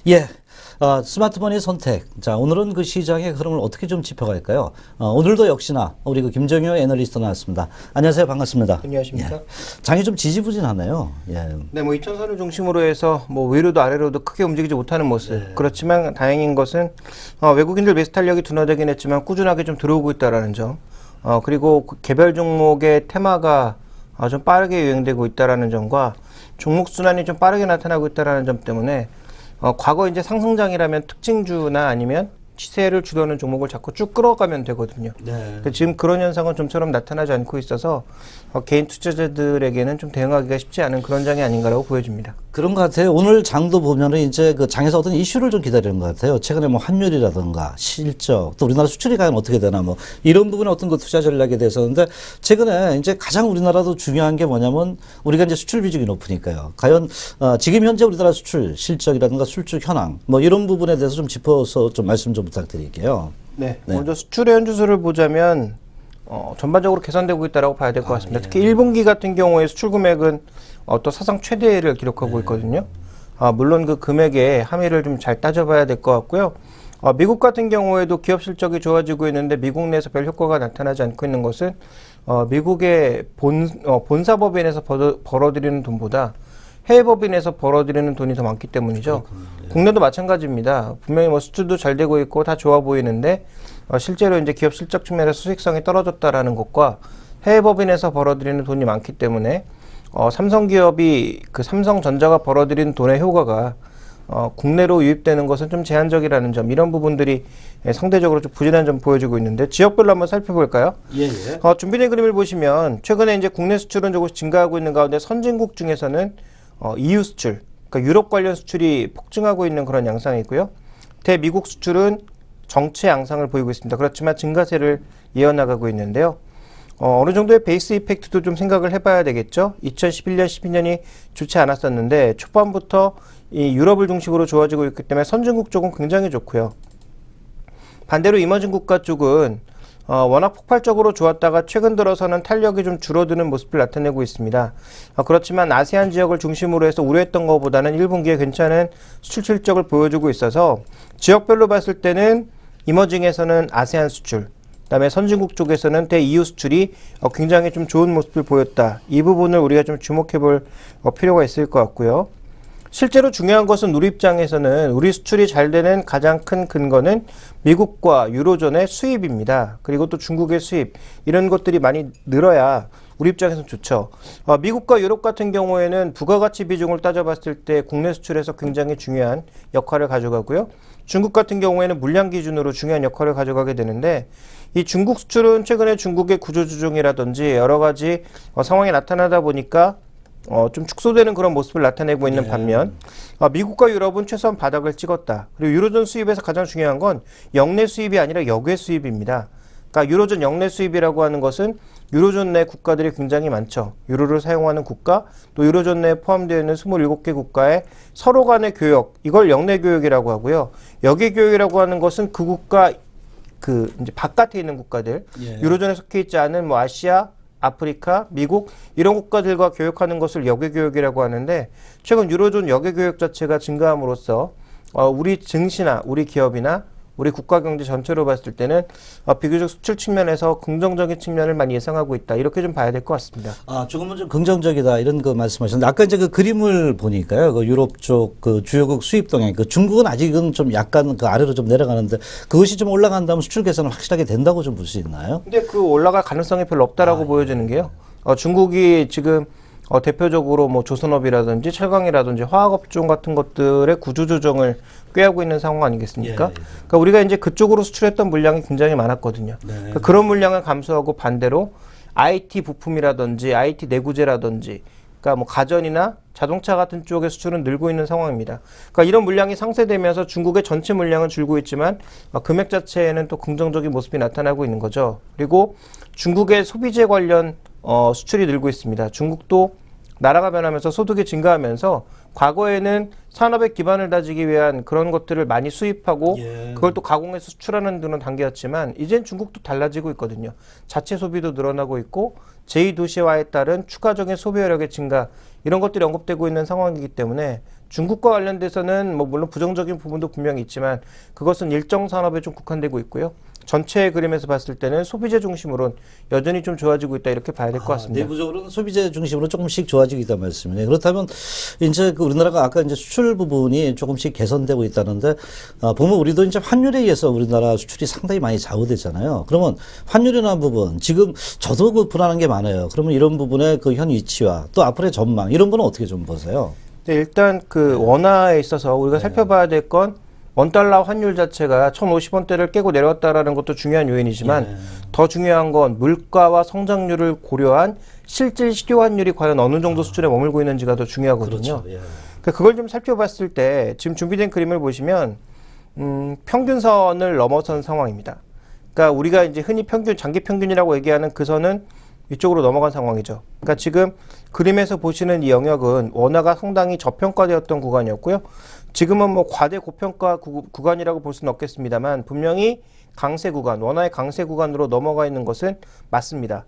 예, 스마트머니 선택. 자, 오늘은 그 시장의 흐름을 어떻게 좀 짚어갈까요? 오늘도 역시나 우리 그 김정효 애널리스트 나왔습니다. 안녕하세요, 반갑습니다. 안녕하십니까? 예, 장이 좀 지지부진하네요. 예. 네, 뭐 2차선을 중심으로 해서 뭐 위로도 아래로도 크게 움직이지 못하는 모습. 네. 그렇지만 다행인 것은 외국인들 매수 탄력이 둔화되긴 했지만 꾸준하게 좀 들어오고 있다라는 점. 그리고 개별 종목의 테마가 좀 빠르게 유행되고 있다라는 점과 종목 순환이 좀 빠르게 나타나고 있다라는 점 때문에 과거 이제 상승장이라면 특징주나 아니면 시세를 주도하는 종목을 자꾸 쭉 끌어가면 되거든요. 네. 근데 지금 그런 현상은 좀처럼 나타나지 않고 있어서 개인 투자자들에게는 좀 대응하기가 쉽지 않은 그런 장이 아닌가라고 보여집니다. 그런 것 같아요. 오늘 장도 보면은 이제 그 장에서 어떤 이슈를 좀 기다리는 것 같아요. 최근에 뭐 환율이라든가 실적, 또 우리나라 수출이 과연 어떻게 되나 뭐 이런 부분에 어떤 그 투자 전략에 대해서인데 최근에 이제 가장 우리나라도 중요한 게 뭐냐면 우리가 이제 수출 비중이 높으니까요. 과연 지금 현재 우리나라 수출 실적이라든가 수출 현황 뭐 이런 부분에 대해서 좀 짚어서 좀 말씀 좀 부탁드릴게요. 네. 먼저 수출의 현주소를 보자면 전반적으로 개선되고 있다라고 봐야 될 것 같습니다. 특히 1분기 같은 경우에 수출 금액은 또 사상 최대를 기록하고 있거든요. 물론 그 금액에 함의를 좀 잘 따져봐야 될 것 같고요. 미국 같은 경우에도 기업 실적이 좋아지고 있는데 미국 내에서 별 효과가 나타나지 않고 있는 것은 미국의 본사법인에서 벌어들이는 돈보다 해외 법인에서 벌어들이는 돈이 더 많기 때문이죠. 국내도 마찬가지입니다. 분명히 뭐 수출도 잘 되고 있고 다 좋아 보이는데 실제로 이제 기업 실적 측면에서 수익성이 떨어졌다라는 것과 해외 법인에서 벌어들이는 돈이 많기 때문에 삼성기업이 그 삼성전자가 벌어들인 돈의 효과가 국내로 유입되는 것은 좀 제한적이라는 점, 이런 부분들이 상대적으로 좀 부진한 점 보여지고 있는데 지역별로 한번 살펴볼까요? 예. 준비된 그림을 보시면 최근에 이제 국내 수출은 조금씩 증가하고 있는 가운데 선진국 중에서는 EU 수출, 그러니까 유럽 관련 수출이 폭증하고 있는 그런 양상이 있고요. 대미국 수출은 정체 양상을 보이고 있습니다. 그렇지만 증가세를 이어나가고 있는데요. 어느 정도의 베이스 이펙트도 좀 생각을 해봐야 되겠죠. 2011년, 12년이 좋지 않았었는데 초반부터 이 유럽을 중심으로 좋아지고 있기 때문에 선진국 쪽은 굉장히 좋고요. 반대로 이머징 국가 쪽은 워낙 폭발적으로 좋았다가 최근 들어서는 탄력이 좀 줄어드는 모습을 나타내고 있습니다. 그렇지만 아세안 지역을 중심으로 해서 우려했던 것보다는 1분기에 괜찮은 수출 실적을 보여주고 있어서 지역별로 봤을 때는 이머징에서는 아세안 수출, 그다음에 선진국 쪽에서는 대EU 수출이 굉장히 좀 좋은 모습을 보였다. 이 부분을 우리가 좀 주목해 볼 필요가 있을 것 같고요. 실제로 중요한 것은 우리 입장에서는 우리 수출이 잘 되는 가장 큰 근거는 미국과 유로존의 수입입니다. 그리고 또 중국의 수입, 이런 것들이 많이 늘어야 우리 입장에서는 좋죠. 미국과 유럽 같은 경우에는 부가가치 비중을 따져봤을 때 국내 수출에서 굉장히 중요한 역할을 가져가고요. 중국 같은 경우에는 물량 기준으로 중요한 역할을 가져가게 되는데 이 중국 수출은 최근에 중국의 구조조정이라든지 여러 가지 상황이 나타나다 보니까 좀 축소되는 그런 모습을 나타내고 있는 반면 미국과 유럽은 최소한 바닥을 찍었다. 그리고 유로존 수입에서 가장 중요한 건 역내 수입이 아니라 역외 수입입니다. 그러니까 유로존 역내 수입이라고 하는 것은 유로존 내 국가들이 굉장히 많죠. 유로를 사용하는 국가, 또 유로존 내에 포함되어 있는 27개 국가의 서로 간의 교역, 이걸 역내 교역이라고 하고요. 역외 교역이라고 하는 것은 그 국가 이제 바깥에 있는 국가들, 유로존에 속해 있지 않은 뭐 아시아, 아프리카, 미국 이런 국가들과 교역하는 것을 역외교역이라고 하는데 최근 유로존 역외교역 자체가 증가함으로써 우리 증시나 우리 기업이나 우리 국가 경제 전체로 봤을 때는 비교적 수출 측면에서 긍정적인 측면을 많이 예상하고 있다. 이렇게 좀 봐야 될 것 같습니다. 조금은 좀 긍정적이다 이런 거 말씀하셨는데 아까 이제 그 그림을 보니까요. 그 유럽 쪽 그 주요국 수입 동향, 그 중국은 아직은 좀 약간 그 아래로 좀 내려가는데 그것이 좀 올라간다면 수출 개선은 확실하게 된다고 좀 볼 수 있나요? 근데 그 올라갈 가능성이 별로 없다라고 보여지는 게요. 중국이 지금 대표적으로 뭐 조선업이라든지 철강이라든지 화학업종 같은 것들의 구조조정을 꾀하고 있는 상황 아니겠습니까? 그러니까 우리가 이제 그쪽으로 수출했던 물량이 굉장히 많았거든요. 그러니까 그런 물량을 감소하고 반대로 IT 부품이라든지 IT 내구재라든지 그러니까 뭐 가전이나 자동차 같은 쪽의 수출은 늘고 있는 상황입니다. 그러니까 이런 물량이 상쇄되면서 중국의 전체 물량은 줄고 있지만 금액 자체에는 또 긍정적인 모습이 나타나고 있는 거죠. 그리고 중국의 소비재 관련 수출이 늘고 있습니다. 중국도 나라가 변하면서 소득이 증가하면서 과거에는 산업의 기반을 다지기 위한 그런 것들을 많이 수입하고 예. 그걸 또 가공해서 수출하는 그런 단계였지만 이젠 중국도 달라지고 있거든요. 자체 소비도 늘어나고 있고 제2도시화에 따른 추가적인 소비력의 증가 이런 것들이 언급되고 있는 상황이기 때문에 중국과 관련돼서는 뭐 물론 부정적인 부분도 분명히 있지만 그것은 일정 산업에 좀 국한되고 있고요. 전체의 그림에서 봤을 때는 소비재 중심으로는 여전히 좀 좋아지고 있다 이렇게 봐야 될 것 같습니다. 내부적으로는 소비재 중심으로 조금씩 좋아지고 있다는 말씀이네요. 그렇다면 이제 그 우리나라가 아까 이제 수출 부분이 조금씩 개선되고 있다는데 보면 우리도 이제 환율에 의해서 우리나라 수출이 상당히 많이 좌우되잖아요. 그러면 환율이나 부분 지금 저도 그 불안한 게 많아요. 그러면 이런 부분의 그 현 위치와 또 앞으로의 전망 이런 거는 어떻게 좀 보세요? 네, 일단 그 원화에 있어서 우리가 살펴봐야 될 건 원달러 환율 자체가 1,050원대를 깨고 내려왔다라는 것도 중요한 요인이지만 더 중요한 건 물가와 성장률을 고려한 실질 실효 환율이 과연 어느 정도 수준에 머물고 있는지가 더 중요하거든요. 그렇죠. 예. 그걸 좀 살펴봤을 때 지금 준비된 그림을 보시면 평균선을 넘어선 상황입니다. 그러니까 우리가 이제 흔히 평균, 장기 평균이라고 얘기하는 그 선은 이쪽으로 넘어간 상황이죠. 그러니까 지금 그림에서 보시는 이 영역은 원화가 상당히 저평가되었던 구간이었고요. 지금은 뭐 과대 고평가 구간이라고 볼 수는 없겠습니다만 분명히 강세 구간, 원화의 강세 구간으로 넘어가 있는 것은 맞습니다.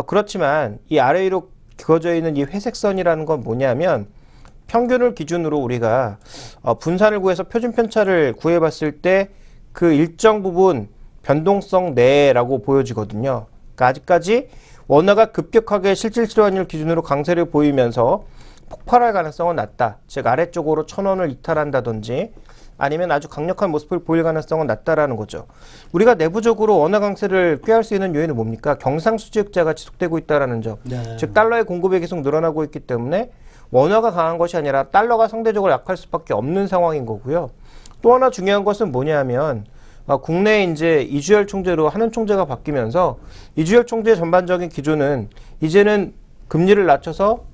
그렇지만 이 아래 위로 그어져 있는 이 회색 선이라는 건 뭐냐면 평균을 기준으로 우리가 분산을 구해서 표준 편차를 구해봤을 때 그 일정 부분 변동성 내라고 보여지거든요. 그러니까 아직까지 원화가 급격하게 실질 실환율 기준으로 강세를 보이면서 폭발할 가능성은 낮다. 즉 아래쪽으로 1,000원을 이탈한다든지 아니면 아주 강력한 모습을 보일 가능성은 낮다라는 거죠. 우리가 내부적으로 원화 강세를 꾀할 수 있는 요인은 뭡니까? 경상수지 흑자가 지속되고 있다라는 점. 네. 즉 달러의 공급이 계속 늘어나고 있기 때문에 원화가 강한 것이 아니라 달러가 상대적으로 약할 수밖에 없는 상황인 거고요. 또 하나 중요한 것은 뭐냐면 국내 이제 이주열 총재로 한은 총재가 바뀌면서 이주열 총재의 전반적인 기조는 이제는 금리를 낮춰서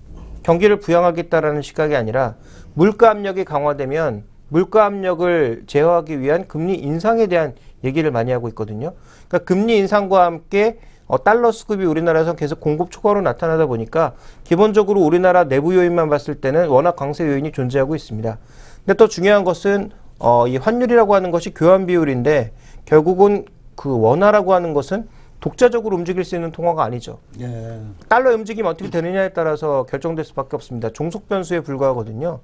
경기를 부양하겠다라는 시각이 아니라 물가 압력이 강화되면 물가 압력을 제어하기 위한 금리 인상에 대한 얘기를 많이 하고 있거든요. 그러니까 금리 인상과 함께 달러 수급이 우리나라에서 계속 공급 초과로 나타나다 보니까 기본적으로 우리나라 내부 요인만 봤을 때는 워낙 강세 요인이 존재하고 있습니다. 근데 또 중요한 것은 이 환율이라고 하는 것이 교환 비율인데 결국은 그 원화라고 하는 것은 독자적으로 움직일 수 있는 통화가 아니죠. 예. 달러의 움직임이 어떻게 되느냐에 따라서 결정될 수밖에 없습니다. 종속 변수에 불과하거든요.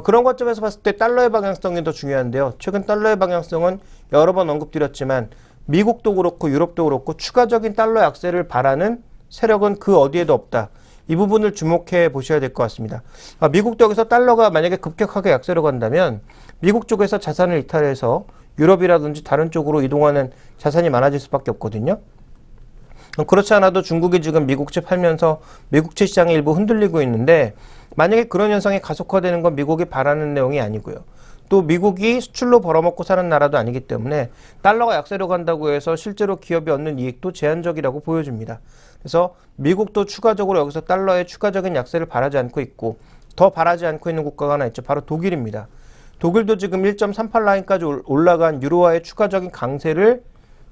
그런 관점에서 봤을 때 달러의 방향성이 더 중요한데요. 최근 달러의 방향성은 여러 번 언급드렸지만 미국도 그렇고 유럽도 그렇고 추가적인 달러 약세를 바라는 세력은 그 어디에도 없다. 이 부분을 주목해 보셔야 될 것 같습니다. 미국도 여기서 달러가 만약에 급격하게 약세로 간다면 미국 쪽에서 자산을 이탈해서 유럽이라든지 다른 쪽으로 이동하는 자산이 많아질 수밖에 없거든요. 그렇지 않아도 중국이 지금 미국채 팔면서 미국채 시장이 일부 흔들리고 있는데 만약에 그런 현상이 가속화되는 건 미국이 바라는 내용이 아니고요. 또 미국이 수출로 벌어먹고 사는 나라도 아니기 때문에 달러가 약세로 간다고 해서 실제로 기업이 얻는 이익도 제한적이라고 보여집니다. 그래서 미국도 추가적으로 여기서 달러의 추가적인 약세를 바라지 않고 있고 더 바라지 않고 있는 국가가 하나 있죠. 바로 독일입니다. 독일도 지금 1.38 라인까지 올라간 유로화의 추가적인 강세를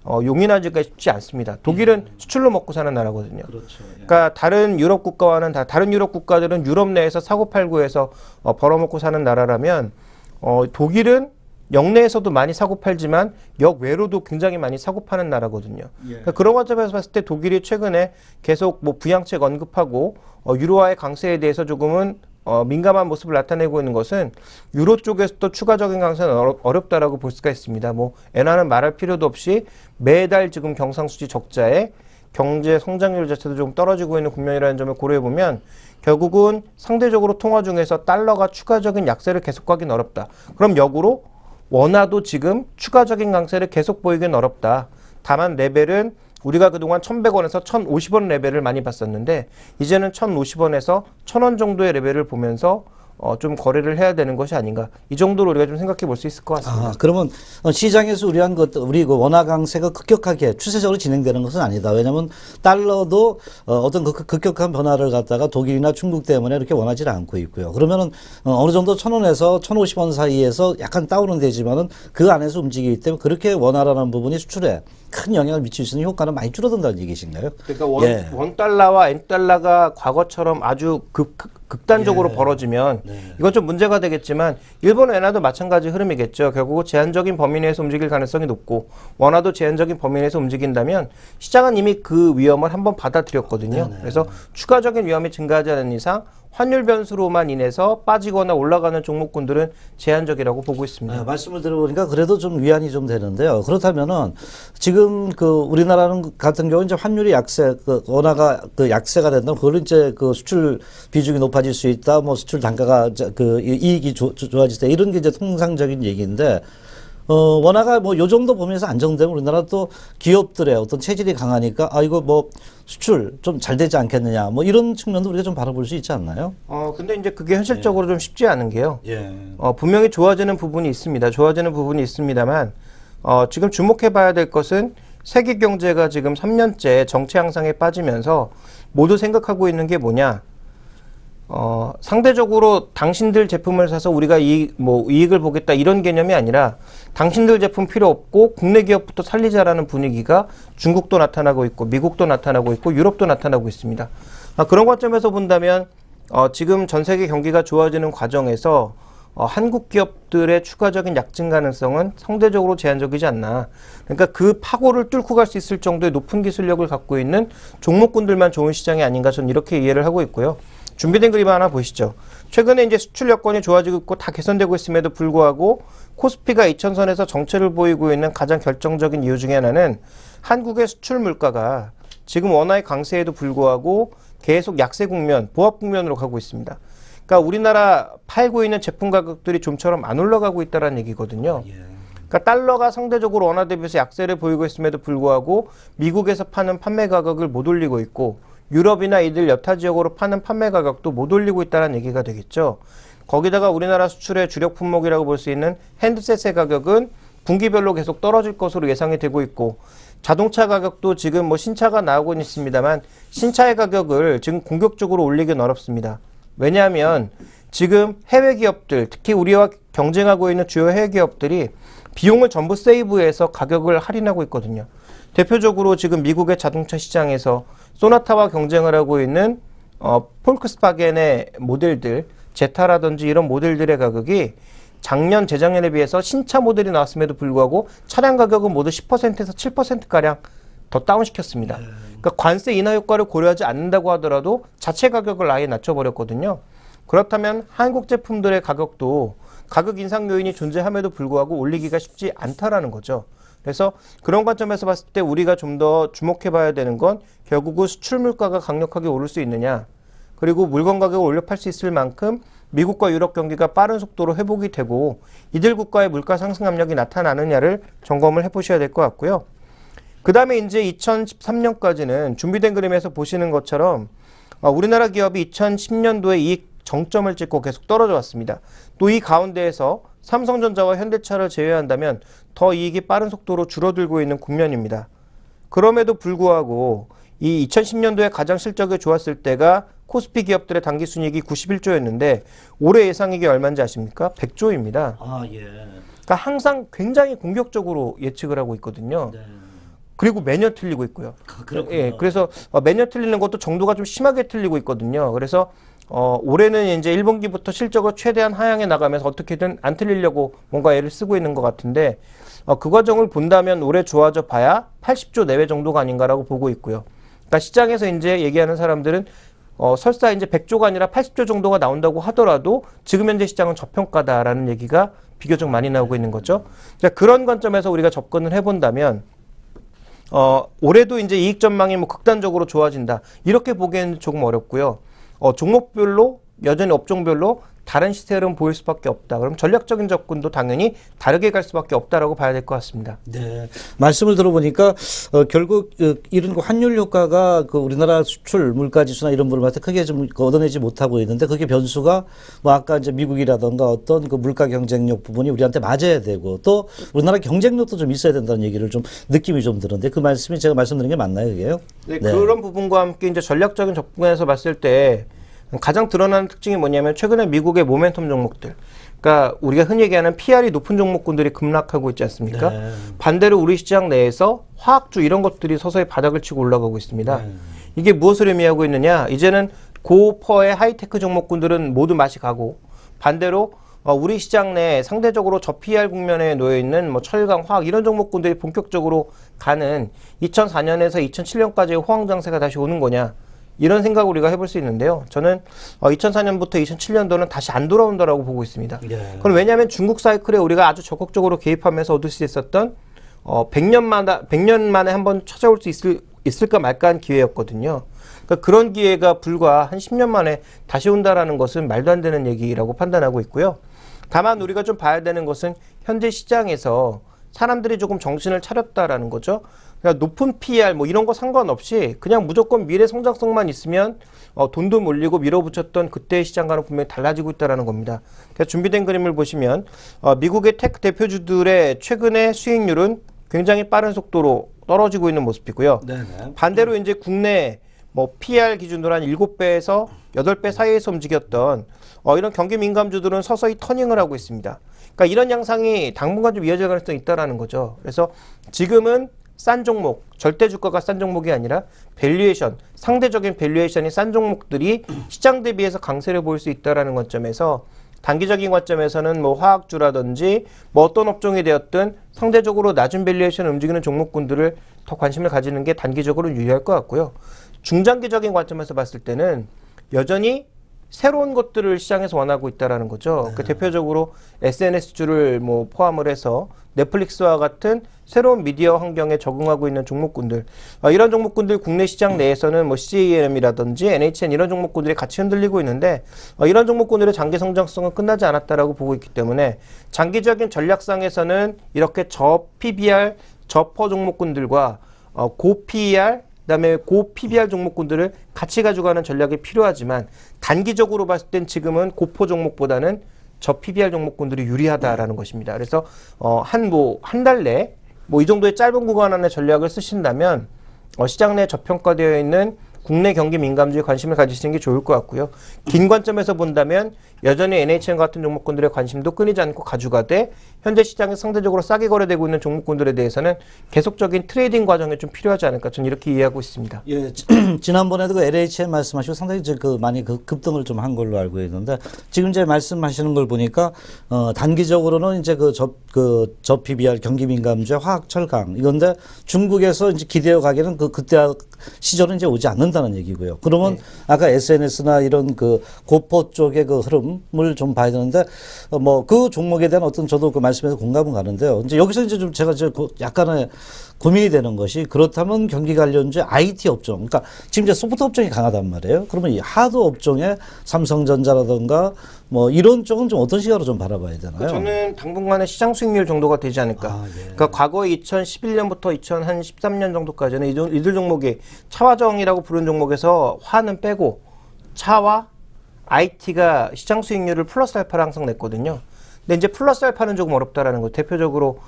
용인하기가 쉽지 않습니다. 독일은 수출로 먹고 사는 나라거든요. 그렇죠. 예. 그러니까 다른 유럽 국가와는 다른 유럽 국가들은 유럽 내에서 사고팔고해서 벌어먹고 사는 나라라면 독일은 역내에서도 많이 사고팔지만 역외로도 굉장히 많이 사고파는 나라거든요. 예. 그러니까 그런 관점에서 봤을 때 독일이 최근에 계속 뭐 부양책 언급하고 유로화의 강세에 대해서 조금은 민감한 모습을 나타내고 있는 것은 유로 쪽에서도 추가적인 강세는 어렵다라고 볼 수가 있습니다. 뭐 엔화는 말할 필요도 없이 매달 지금 경상수지 적자에 경제 성장률 자체도 좀 떨어지고 있는 국면이라는 점을 고려해 보면 결국은 상대적으로 통화 중에서 달러가 추가적인 약세를 계속하기는 어렵다. 그럼 역으로 원화도 지금 추가적인 강세를 계속 보이기는 어렵다. 다만 레벨은 우리가 그동안 1,100원에서 1,050원 레벨을 많이 봤었는데 이제는 1,050원에서 1,000원 정도의 레벨을 보면서 좀 거래를 해야 되는 것이 아닌가. 이 정도로 우리가 좀 생각해 볼 수 있을 것 같습니다. 그러면 시장에서 우리 그 원화 강세가 급격하게 추세적으로 진행되는 것은 아니다. 왜냐하면 달러도 어떤 급격한 변화를 갖다가 독일이나 중국 때문에 이렇게 원하지 않고 있고요. 그러면은 어느 정도 1,000원에서 1,050원 사이에서 약간 다운은 되지만은 그 안에서 움직이기 때문에 그렇게 원화라는 부분이 수출에 큰 영향을 미칠 수 있는 효과는 많이 줄어든다는 얘기신가요? 그러니까 원 달러와 엔 달러가 과거처럼 아주 극단적으로 벌어지면 이건 좀 문제가 되겠지만 일본 엔화도 마찬가지 흐름이겠죠. 결국 제한적인 범위 내에서 움직일 가능성이 높고 원화도 제한적인 범위 내에서 움직인다면 시장은 이미 그 위험을 한번 받아들였거든요. 그래서 추가적인 위험이 증가하지 않는 이상 환율 변수로만 인해서 빠지거나 올라가는 종목군들은 제한적이라고 보고 있습니다. 말씀을 들어보니까 그래도 좀 위안이 좀 되는데요. 그렇다면은 지금 그 우리나라는 같은 경우 이제 환율이 약세, 그 원화가 그 약세가 된다면 그걸 이제 그 수출 비중이 높아질 수 있다. 뭐 수출 단가가 그 이익이 좋아질 때 이런 게 이제 통상적인 얘기인데 원화가 뭐 요 정도 범위에서 안정되면 우리나라 또 기업들의 어떤 체질이 강하니까 이거 뭐 수출 좀 잘 되지 않겠느냐 뭐 이런 측면도 우리가 좀 바라볼 수 있지 않나요? 근데 이제 그게 현실적으로 좀 쉽지 않은 게요. 분명히 좋아지는 부분이 있습니다. 좋아지는 부분이 있습니다만 지금 주목해 봐야 될 것은 세계 경제가 지금 3년째 정체 양상에 빠지면서 모두 생각하고 있는 게 뭐냐? 상대적으로 당신들 제품을 사서 우리가 이익을 보겠다 이런 개념이 아니라 당신들 제품 필요 없고 국내 기업부터 살리자라는 분위기가 중국도 나타나고 있고 미국도 나타나고 있고 유럽도 나타나고 있습니다. 그런 관점에서 본다면 지금 전 세계 경기가 좋아지는 과정에서 한국 기업들의 추가적인 약진 가능성은 상대적으로 제한적이지 않나. 그러니까 그 파고를 뚫고 갈 수 있을 정도의 높은 기술력을 갖고 있는 종목군들만 좋은 시장이 아닌가 저는 이렇게 이해를 하고 있고요. 준비된 그림 하나 보시죠. 최근에 이제 수출 여건이 좋아지고 있고 다 개선되고 있음에도 불구하고 코스피가 2000선에서 정체를 보이고 있는 가장 결정적인 이유 중에 하나는 한국의 수출 물가가 지금 원화의 강세에도 불구하고 계속 약세 국면, 보합 국면으로 가고 있습니다. 그러니까 우리나라 팔고 있는 제품 가격들이 좀처럼 안 올라가고 있다는 얘기거든요. 그러니까 달러가 상대적으로 원화 대비해서 약세를 보이고 있음에도 불구하고 미국에서 파는 판매 가격을 못 올리고 있고 유럽이나 이들 여타 지역으로 파는 판매 가격도 못 올리고 있다는 얘기가 되겠죠. 거기다가 우리나라 수출의 주력 품목이라고 볼 수 있는 핸드셋의 가격은 분기별로 계속 떨어질 것으로 예상이 되고 있고 자동차 가격도 지금 뭐 신차가 나오고는 있습니다만 신차의 가격을 지금 공격적으로 올리기는 어렵습니다. 왜냐하면 지금 해외 기업들, 특히 우리와 경쟁하고 있는 주요 해외 기업들이 비용을 전부 세이브해서 가격을 할인하고 있거든요. 대표적으로 지금 미국의 자동차 시장에서 소나타와 경쟁을 하고 있는 폴크스바겐의 모델들, 제타라든지 이런 모델들의 가격이 작년, 재작년에 비해서 신차 모델이 나왔음에도 불구하고 차량 가격은 모두 10%에서 7%가량 더 다운시켰습니다. 그러니까 관세 인하 효과를 고려하지 않는다고 하더라도 자체 가격을 아예 낮춰버렸거든요. 그렇다면 한국 제품들의 가격도 가격 인상 요인이 존재함에도 불구하고 올리기가 쉽지 않다라는 거죠. 그래서 그런 관점에서 봤을 때 우리가 좀 더 주목해 봐야 되는 건 결국은 수출 물가가 강력하게 오를 수 있느냐, 그리고 물건 가격을 올려 팔 수 있을 만큼 미국과 유럽 경기가 빠른 속도로 회복이 되고 이들 국가의 물가 상승 압력이 나타나느냐를 점검을 해보셔야 될 것 같고요. 그 다음에 이제 2013년까지는 준비된 그림에서 보시는 것처럼 우리나라 기업이 2010년도에 이익 정점을 찍고 계속 떨어져 왔습니다. 또 이 가운데에서 삼성전자와 현대차를 제외한다면 더 이익이 빠른 속도로 줄어들고 있는 국면입니다. 그럼에도 불구하고 이 2010년도에 가장 실적이 좋았을 때가 코스피 기업들의 당기순이익이 91조였는데 올해 예상이익이 얼마인지 아십니까? 100조입니다. 그러니까 항상 굉장히 공격적으로 예측을 하고 있거든요. 그리고 매년 틀리고 있고요. 그래서 매년 틀리는 것도 정도가 좀 심하게 틀리고 있거든요. 그래서 올해는 이제 1분기부터 실적을 최대한 하향해 나가면서 어떻게든 안 틀리려고 뭔가 애를 쓰고 있는 것 같은데 그 과정을 본다면 올해 좋아져 봐야 80조 내외 정도가 아닌가라고 보고 있고요. 그러니까 시장에서 이제 얘기하는 사람들은 설사 이제 100조가 아니라 80조 정도가 나온다고 하더라도 지금 현재 시장은 저평가다라는 얘기가 비교적 많이 나오고 있는 거죠. 자, 그런 관점에서 우리가 접근을 해본다면 올해도 이제 이익 전망이 뭐 극단적으로 좋아진다 이렇게 보기에는 조금 어렵고요. 종목별로 여전히 업종별로 다른 시세 흐름 보일 수밖에 없다. 그럼 전략적인 접근도 당연히 다르게 갈 수밖에 없다라고 봐야 될 것 같습니다. 네, 말씀을 들어보니까 결국 이런 환율 효과가 그 우리나라 수출 물가 지수나 이런 부분한테 크게 좀 얻어내지 못하고 있는데 그게 변수가 뭐 아까 이제 미국이라던가 어떤 그 물가 경쟁력 부분이 우리한테 맞아야 되고 또 우리나라 경쟁력도 좀 있어야 된다는 얘기를 좀 느낌이 좀 드는데 그 말씀이 제가 말씀드린 게 맞나요, 그게요? 네, 그런 부분과 함께 이제 전략적인 접근에서 봤을 때 가장 드러나는 특징이 뭐냐면 최근에 미국의 모멘텀 종목들, 그러니까 우리가 흔히 얘기하는 PR이 높은 종목군들이 급락하고 있지 않습니까? 반대로 우리 시장 내에서 화학주 이런 것들이 서서히 바닥을 치고 올라가고 있습니다. 이게 무엇을 의미하고 있느냐? 이제는 고퍼의 하이테크 종목군들은 모두 맛이 가고 반대로 우리 시장 내 상대적으로 저PER 국면에 놓여 있는 뭐 철강, 화학 이런 종목군들이 본격적으로 가는 2004년에서 2007년까지의 호황 장세가 다시 오는 거냐 이런 생각을 우리가 해볼 수 있는데요. 저는 2004년부터 2007년도는 다시 안 돌아온다라고 보고 있습니다. 예. 그건 왜냐하면 중국 사이클에 우리가 아주 적극적으로 개입하면서 얻을 수 있었던 100년 만에 한번 찾아올 수 있을까 말까한 기회였거든요. 그러니까 그런 기회가 불과 한 10년 만에 다시 온다라는 것은 말도 안 되는 얘기라고 판단하고 있고요. 다만 우리가 좀 봐야 되는 것은 현재 시장에서 사람들이 조금 정신을 차렸다라는 거죠. 그러니까 높은 PER 뭐 이런 거 상관없이 그냥 무조건 미래 성장성만 있으면 돈도 몰리고 밀어붙였던 그때의 시장과는 분명히 달라지고 있다는 겁니다. 그래서 준비된 그림을 보시면 미국의 테크 대표주들의 최근의 수익률은 굉장히 빠른 속도로 떨어지고 있는 모습이고요. 네네. 반대로 이제 국내 뭐 PER 기준으로 한 7배에서 8배 사이에서 움직였던 이런 경기 민감주들은 서서히 터닝을 하고 있습니다. 그러니까 이런 양상이 당분간 좀 이어질 가능성이 있다라는 거죠. 그래서 지금은 싼 종목, 절대 주가가 싼 종목이 아니라 밸류에이션, 상대적인 밸류에이션이 싼 종목들이 시장 대비해서 강세를 보일 수 있다라는 관점에서 단기적인 관점에서는 뭐 화학주라든지 뭐 어떤 업종이 되었든 상대적으로 낮은 밸류에이션을 움직이는 종목군들을 더 관심을 가지는 게 단기적으로 유리할 것 같고요. 중장기적인 관점에서 봤을 때는 여전히 새로운 것들을 시장에서 원하고 있다라는 거죠. 그 대표적으로 SNS주를 뭐 포함을 해서 넷플릭스와 같은 새로운 미디어 환경에 적응하고 있는 종목군들, 이런 종목군들 국내 시장 내에서는 뭐 CJM이라든지 NHN 이런 종목군들이 같이 흔들리고 있는데 이런 종목군들의 장기 성장성은 끝나지 않았다라고 보고 있기 때문에 장기적인 전략상에서는 이렇게 저PBR, 저퍼 종목군들과 고PER 그다음에 고 PBR 종목군들을 같이 가져가는 전략이 필요하지만 단기적으로 봤을 땐 지금은 고포 종목보다는 저 PBR 종목군들이 유리하다라는 것입니다. 그래서 한 달 내 뭐 이 정도의 짧은 구간 안에 전략을 쓰신다면 시장 내 저평가되어 있는 국내 경기 민감주에 관심을 가지시는 게 좋을 것 같고요. 긴 관점에서 본다면 여전히 NHN 같은 종목군들의 관심도 끊이지 않고 가져가되 현재 시장에 상대적으로 싸게 거래되고 있는 종목군들에 대해서는 계속적인 트레이딩 과정이 좀 필요하지 않을까 저는 이렇게 이해하고 있습니다. 예, 지난번에도 그 LHN 말씀하시고 상당히 이제 많이 급등을 좀 한 걸로 알고 있는데 지금 이제 말씀하시는 걸 보니까 단기적으로는 이제 저 PBR 경기 민감주 화학 철강 이건데 중국에서 이제 기대어 가기는 그때 시절은 이제 오지 않는다는 얘기고요. 그러면 아까 SNS나 이런 고포 쪽의 흐름을 좀 봐야 되는데 뭐 그 종목에 대한 어떤 저도 그 말씀에서 공감은 가는데요. 이제 여기서 이제 좀 제가 약간의 고민이 되는 것이 그렇다면 경기 관련주 IT 업종, 그러니까 지금 이제 소프트 업종이 강하단 말이에요. 그러면 이 하드 업종의 삼성전자라든가 뭐 이런 쪽은 좀 어떤 시각으로 좀 바라봐야 되나요? 저는 당분간의 시장 수익률 정도가 되지 않을까. 예. 그러니까 과거 2011년부터 2013년 정도까지는 이들 종목이 차화정이라고 부르는 종목에서 화는 빼고 차와 IT가 시장 수익률을 플러스 알파를 항상 냈거든요. 근데 이제 플러스 알파는 조금 어렵다라는 거. 대표적으로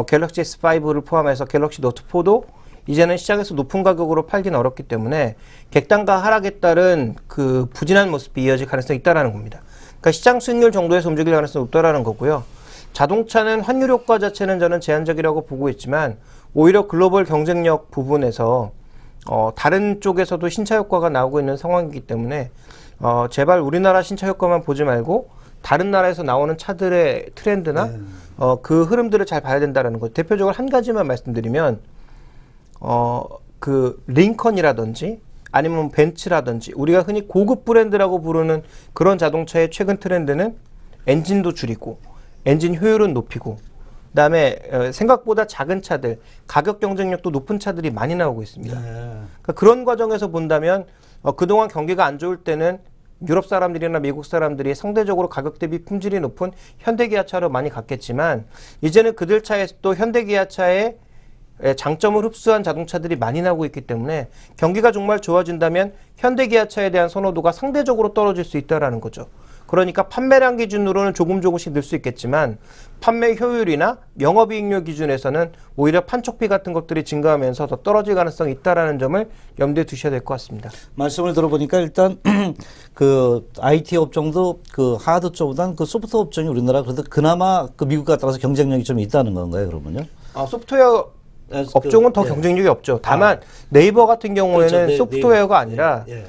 갤럭시 S5를 포함해서 갤럭시 노트 4도 이제는 시장에서 높은 가격으로 팔기는 어렵기 때문에 객단가 하락에 따른 그 부진한 모습이 이어질 가능성이 있다라는 겁니다. 그러니까 시장 수익률 정도에서 움직일 가능성이 높다라는 거고요. 자동차는 환율 효과 자체는 저는 제한적이라고 보고 있지만 오히려 글로벌 경쟁력 부분에서 다른 쪽에서도 신차 효과가 나오고 있는 상황이기 때문에 제발 우리나라 신차 효과만 보지 말고 다른 나라에서 나오는 차들의 트렌드나 그 흐름들을 잘 봐야 된다는 것. 대표적으로 한 가지만 말씀드리면 그 링컨이라든지 아니면 벤츠라든지 우리가 흔히 고급 브랜드라고 부르는 그런 자동차의 최근 트렌드는 엔진도 줄이고 엔진 효율은 높이고 그다음에 생각보다 작은 차들 가격 경쟁력도 높은 차들이 많이 나오고 있습니다. 그러니까 그런 과정에서 본다면 그동안 경기가 안 좋을 때는 유럽 사람들이나 미국 사람들이 상대적으로 가격 대비 품질이 높은 현대기아차로 많이 갔겠지만 이제는 그들 차에서 또 현대기아차의 장점을 흡수한 자동차들이 많이 나오고 있기 때문에 경기가 정말 좋아진다면 현대기아차에 대한 선호도가 상대적으로 떨어질 수 있다는 거죠. 그러니까 판매량 기준으로는 조금씩 늘 수 있겠지만 판매 효율이나 영업이익률 기준에서는 오히려 판촉비 같은 것들이 증가하면서 더 떨어질 가능성이 있다는 점을 염두에 두셔야 될 것 같습니다. 말씀을 들어보니까 일단 그 IT 업종도 그 하드 쪽보다는 그 소프트 업종이 우리나라 그래도 그나마 그 미국과 따라서 경쟁력이 좀 있다는 건가요, 그러면요? 소프트웨어 업종은 더 예. 경쟁력이 없죠. 다만 네이버 같은 경우에는 그렇죠. 소프트웨어가 네이버. 아니라 예.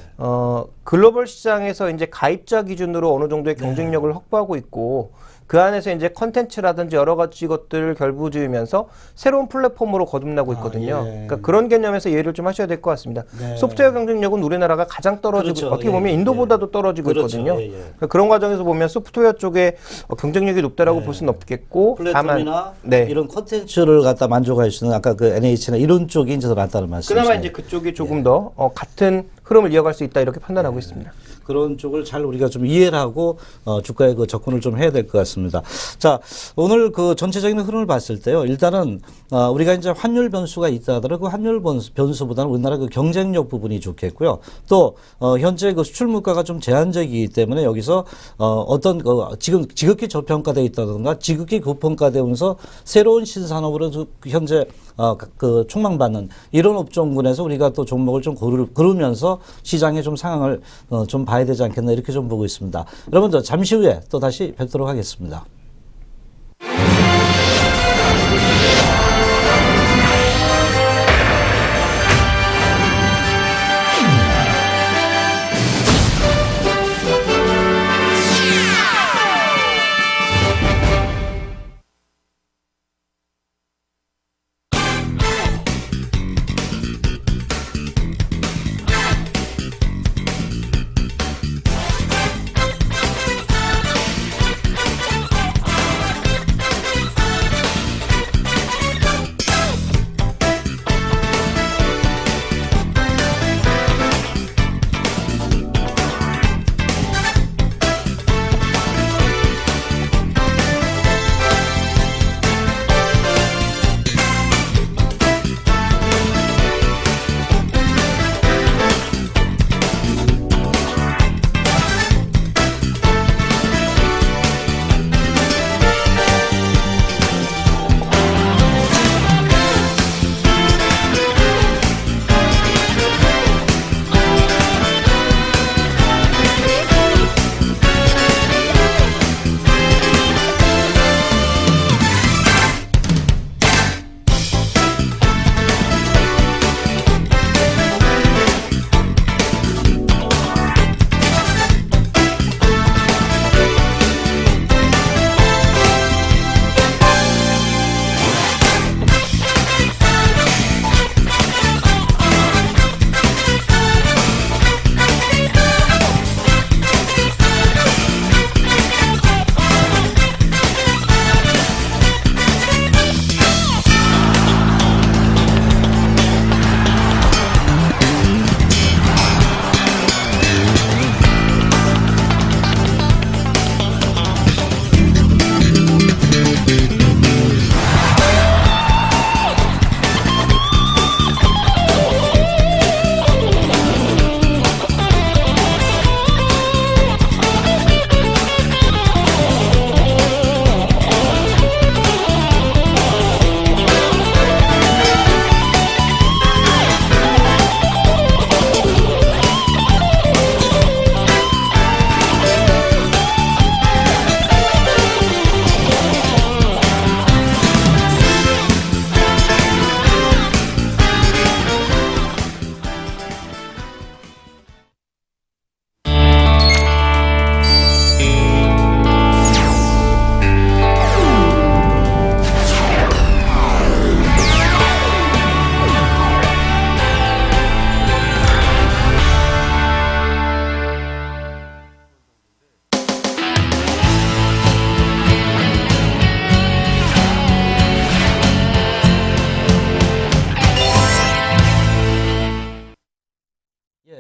글로벌 시장에서 이제 가입자 기준으로 어느 정도의 경쟁력을 확보하고 있고 그 안에서 이제 컨텐츠라든지 여러 가지 것들을 결부지으면서 새로운 플랫폼으로 거듭나고 있거든요. 예. 그러니까 그런 개념에서 이해를 좀 하셔야 될 것 같습니다. 네. 소프트웨어 경쟁력은 우리나라가 가장 떨어지고 그렇죠. 어떻게 보면 예, 인도보다도 떨어지고 그렇죠. 있거든요. 예, 예. 그러니까 그런 과정에서 보면 소프트웨어 쪽에 경쟁력이 높다라고 볼 수는 없겠고 플랫폼이나 네. 이런 콘텐츠를 갖다 만족할 수 있는 아까 그 NH나 이런 쪽이 이제 더 낫다는 말씀이시죠. 그나마 이제 그쪽이 조금 더 같은 흐름을 이어갈 수 있다 이렇게 판단하고 있습니다. 그런 쪽을 잘 우리가 좀 이해를 하고 주가에 그 접근을 좀 해야 될 것 같습니다. 자, 오늘 그 전체적인 흐름을 봤을 때요. 일단은 우리가 이제 환율 변수가 있다 하더라도 그 환율 변수보다는 우리나라 그 경쟁력 부분이 좋겠고요. 또 현재 그 수출 물가가 좀 제한적이기 때문에 여기서 어떤 지금 지극히 저평가되어 있다든가 지극히 고평가되면서 새로운 신산업으로 현재 그 촉망받는 이런 업종군에서 우리가 또 종목을 좀 고르면서 시장의 좀 상황을 좀 봐야 되지 않겠나 이렇게 좀 보고 있습니다. 여러분들 잠시 후에 또 다시 뵙도록 하겠습니다.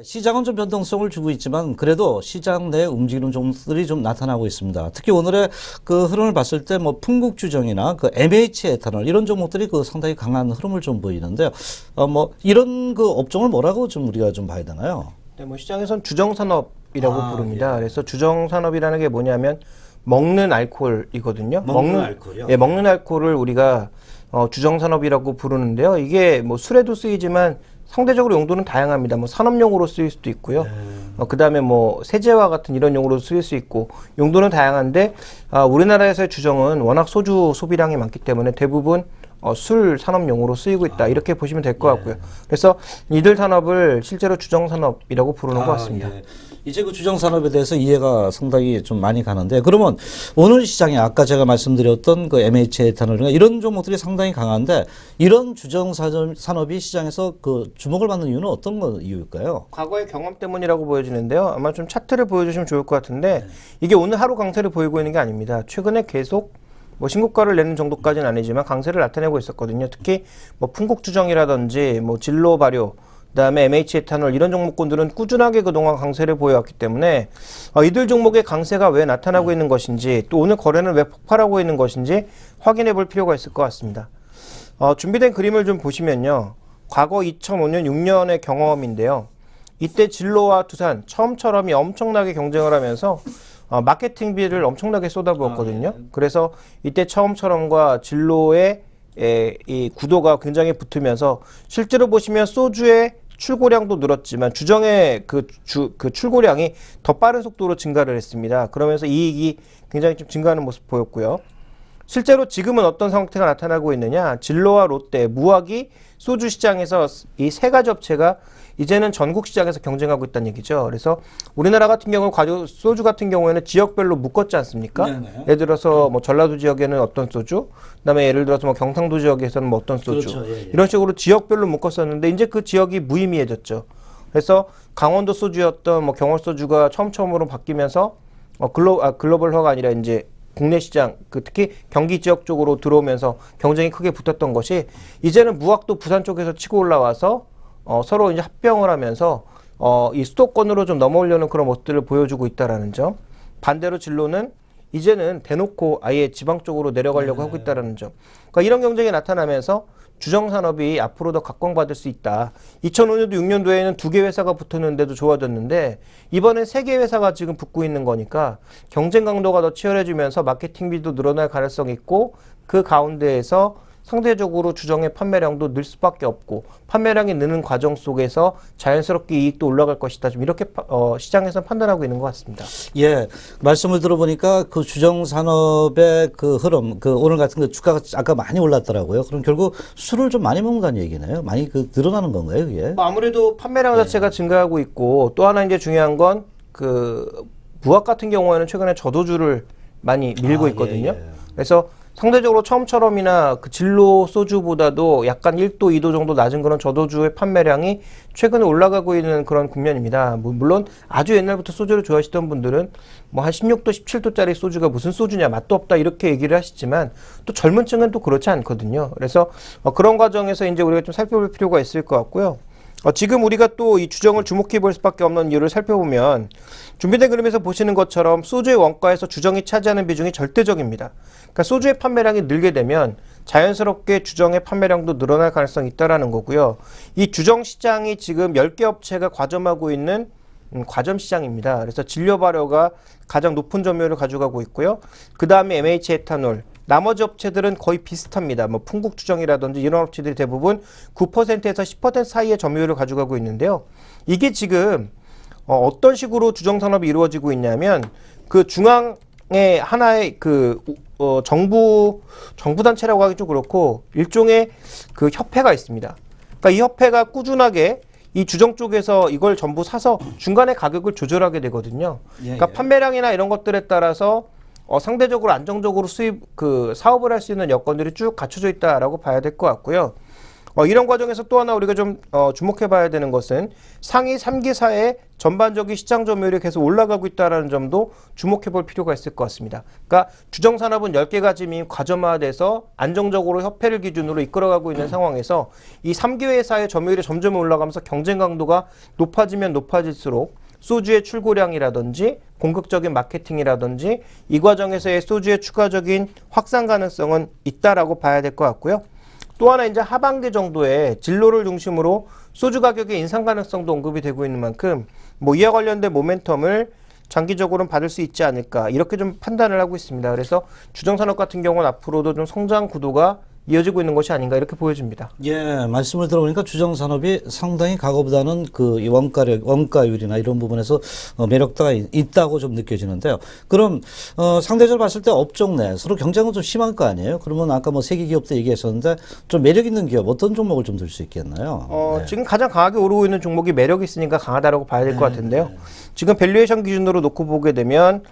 시장은 좀 변동성을 주고 있지만 그래도 시장 내 움직이는 종목들이 좀 나타나고 있습니다. 특히 오늘의 그 흐름을 봤을 때 뭐 풍국주정이나 그 MH 에탄올 이런 종목들이 그 상당히 강한 흐름을 좀 보이는데요. 뭐 이런 그 업종을 뭐라고 좀 우리가 좀 봐야 되나요? 네, 뭐 시장에선 주정산업이라고 부릅니다. 예. 그래서 주정산업이라는 게 뭐냐면 먹는 알코올이거든요. 먹는 알코올이요? 예, 먹는 알코올을 우리가 주정산업이라고 부르는데요. 이게 뭐 술에도 쓰이지만 상대적으로 용도는 다양합니다. 뭐 산업용으로 쓰일 수도 있고요. 그다음에 뭐 세제와 같은 이런 용으로 쓰일 수 있고 용도는 다양한데 우리나라에서의 주정은 워낙 소주 소비량이 많기 때문에 대부분 술 산업용으로 쓰이고 있다. 이렇게 보시면 될 것 같고요. 그래서 이들 산업을 실제로 주정 산업이라고 부르는 것 같습니다. 예. 이제 그 주정 산업에 대해서 이해가 상당히 좀 많이 가는데 그러면 오늘 시장에 아까 제가 말씀드렸던 그 MH 에탄올이나 이런 종목들이 상당히 강한데 이런 주정 산업이 시장에서 그 주목을 받는 이유는 어떤 거 이유일까요? 과거의 경험 때문이라고 보여지는데요. 아마 좀 차트를 보여주시면 좋을 것 같은데 이게 오늘 하루 강세를 보이고 있는 게 아닙니다. 최근에 계속 뭐 신고가를 내는 정도까지는 아니지만 강세를 나타내고 있었거든요. 특히 뭐 풍국주정이라든지 뭐 진로 발효, 그다음에 MH 에탄올 이런 종목군들은 꾸준하게 그동안 강세를 보여왔기 때문에 이들 종목의 강세가 왜 나타나고 있는 것인지 또 오늘 거래는 왜 폭발하고 있는 것인지 확인해 볼 필요가 있을 것 같습니다. 준비된 그림을 좀 보시면요. 과거 2005년, 6년의 경험인데요. 이때 진로와 두산 처음처럼이 엄청나게 경쟁을 하면서 마케팅비를 엄청나게 쏟아부었거든요. 그래서 이때 처음처럼과 진로의 이 구도가 굉장히 붙으면서 실제로 보시면 소주의 출고량도 늘었지만 주정의 그 출고량이 더 빠른 속도로 증가를 했습니다. 그러면서 이익이 굉장히 좀 증가하는 모습 보였고요. 실제로 지금은 어떤 상태가 나타나고 있느냐? 진로와 롯데, 무학이 소주 시장에서 이 세 가지 업체가 이제는 전국 시장에서 경쟁하고 있다는 얘기죠. 그래서 우리나라 같은 경우는 소주 같은 경우에는 지역별로 묶었지 않습니까? 네네. 예를 들어서 뭐 전라도 지역에는 어떤 소주, 그다음에 예를 들어서 뭐 경상도 지역에서는 뭐 어떤 소주, 그렇죠. 예, 예. 이런 식으로 지역별로 묶었었는데 이제 그 지역이 무의미해졌죠. 그래서 강원도 소주였던 뭐 경월 소주가 처음으로 바뀌면서 글로벌화가 아니라 이제 국내 시장, 특히 경기 지역 쪽으로 들어오면서 경쟁이 크게 붙었던 것이 이제는 무학도 부산 쪽에서 치고 올라와서 서로 이제 합병을 하면서 이 수도권으로 좀 넘어오려는 그런 모습들을 보여주고 있다라는 점. 반대로 진로는 이제는 대놓고 아예 지방 쪽으로 내려가려고 하고 있다라는 점. 그러니까 이런 경쟁이 나타나면서 주정 산업이 앞으로 더 각광받을 수 있다. 2005년도 6년도에는 2개 회사가 붙었는데도 좋아졌는데 이번엔 3개 회사가 지금 붙고 있는 거니까 경쟁 강도가 더 치열해지면서 마케팅비도 늘어날 가능성이 있고 그 가운데에서 상대적으로 주정의 판매량도 늘 수밖에 없고 판매량이 느는 과정 속에서 자연스럽게 이익도 올라갈 것이다. 좀 이렇게 시장에서 판단하고 있는 것 같습니다. 예, 말씀을 들어보니까 그 주정 산업의 그 흐름, 그 오늘 같은 그 주가가 아까 많이 올랐더라고요. 그럼 결국 술을 좀 많이 먹는다는 얘기네요. 많이 그 늘어나는 건가요, 그게? 아무래도 판매량 자체가 증가하고 있고 또 하나 이제 중요한 건 무학 같은 경우에는 최근에 저도주를 많이 밀고 있거든요. 예. 그래서 상대적으로 처음처럼이나 그 진로 소주보다도 약간 1도, 2도 정도 낮은 그런 저도주의 판매량이 최근에 올라가고 있는 그런 국면입니다. 물론 아주 옛날부터 소주를 좋아하시던 분들은 뭐 한 16도, 17도짜리 소주가 무슨 소주냐, 맛도 없다 이렇게 얘기를 하시지만 또 젊은 층은 또 그렇지 않거든요. 그래서 그런 과정에서 이제 우리가 좀 살펴볼 필요가 있을 것 같고요. 지금 우리가 또 이 주정을 주목해 볼 수밖에 없는 이유를 살펴보면 준비된 그림에서 보시는 것처럼 소주의 원가에서 주정이 차지하는 비중이 절대적입니다. 그러니까 소주의 판매량이 늘게 되면 자연스럽게 주정의 판매량도 늘어날 가능성이 있다라는 거고요. 이 주정 시장이 지금 10개 업체가 과점하고 있는 과점 시장입니다. 그래서 진료 발효가 가장 높은 점유율을 가져가고 있고요. 그 다음에 MH 에탄올, 나머지 업체들은 거의 비슷합니다. 뭐 풍국주정이라든지 이런 업체들이 대부분 9%에서 10% 사이의 점유율을 가져가고 있는데요. 이게 지금 어떤 식으로 주정 산업이 이루어지고 있냐면 그 중앙에 하나의 정부 단체라고 하기 좀 그렇고 일종의 그 협회가 있습니다. 그러니까 이 협회가 꾸준하게 이 주정 쪽에서 이걸 전부 사서 중간에 가격을 조절하게 되거든요. 그러니까 판매량이나 이런 것들에 따라서 상대적으로 안정적으로 사업을 할 수 있는 여건들이 쭉 갖춰져 있다라고 봐야 될 것 같고요. 이런 과정에서 또 하나 우리가 좀 주목해 봐야 되는 것은 상위 3개사의 전반적인 시장 점유율이 계속 올라가고 있다는 점도 주목해 볼 필요가 있을 것 같습니다. 그러니까 주정 산업은 10개가 지금 과점화돼서 안정적으로 협회를 기준으로 이끌어가고 있는 상황에서 이 3개 회사의 점유율이 점점 올라가면서 경쟁 강도가 높아지면 높아질수록 소주의 출고량이라든지 공격적인 마케팅이라든지 이 과정에서의 소주의 추가적인 확산 가능성은 있다라고 봐야 될 것 같고요. 또 하나 이제 하반기 정도에 진로를 중심으로 소주 가격의 인상 가능성도 언급이 되고 있는 만큼 뭐 이와 관련된 모멘텀을 장기적으로는 받을 수 있지 않을까 이렇게 좀 판단을 하고 있습니다. 그래서 주정 산업 같은 경우는 앞으로도 좀 성장 구도가 이어지고 있는 것이 아닌가 이렇게 보여집니다. 예, 말씀을 들어보니까 주정산업이 상당히 과거보다는 이 원가율이나 이런 부분에서 매력도가 있다고 좀 느껴지는데요. 그럼 상대적으로 봤을 때 업종 내 서로 경쟁은 좀 심한 거 아니에요? 그러면 아까 뭐 세계 기업도 얘기하셨는데 좀 매력 있는 기업 어떤 종목을 좀 들 수 있겠나요? 네. 지금 가장 강하게 오르고 있는 종목이 매력이 있으니까 강하다라고 봐야 될 것 같은데요. 지금 밸류에이션 기준으로 놓고 보게 되면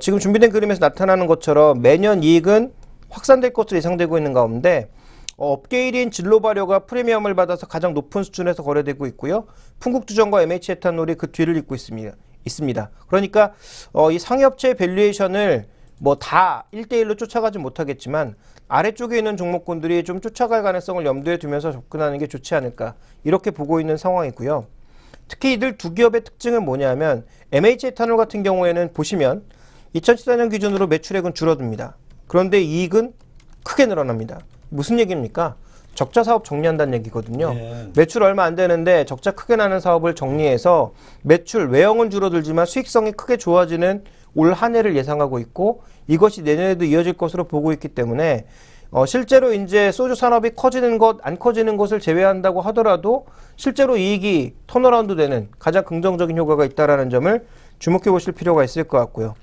지금 준비된 그림에서 나타나는 것처럼 매년 이익은 확산될 것으로 예상되고 있는 가운데 업계 1인 진로 발효가 프리미엄을 받아서 가장 높은 수준에서 거래되고 있고요. 풍국주정과 MH에탄올이 그 뒤를 잇고 있습니다. 그러니까 이 상업체의 밸류에이션을 뭐 다 1대1로 쫓아가지 못하겠지만 아래쪽에 있는 종목군들이 좀 쫓아갈 가능성을 염두에 두면서 접근하는 게 좋지 않을까 이렇게 보고 있는 상황이고요. 특히 이들 두 기업의 특징은 뭐냐면 MH에탄올 같은 경우에는 보시면 2014년 기준으로 매출액은 줄어듭니다. 그런데 이익은 크게 늘어납니다. 무슨 얘기입니까? 적자 사업 정리한다는 얘기거든요. 네. 매출 얼마 안 되는데 적자 크게 나는 사업을 정리해서 매출, 외형은 줄어들지만 수익성이 크게 좋아지는 올 한 해를 예상하고 있고 이것이 내년에도 이어질 것으로 보고 있기 때문에 실제로 이제 소주 산업이 커지는 것, 안 커지는 것을 제외한다고 하더라도 실제로 이익이 턴어라운드 되는 가장 긍정적인 효과가 있다는 점을 주목해 보실 필요가 있을 것 같고요.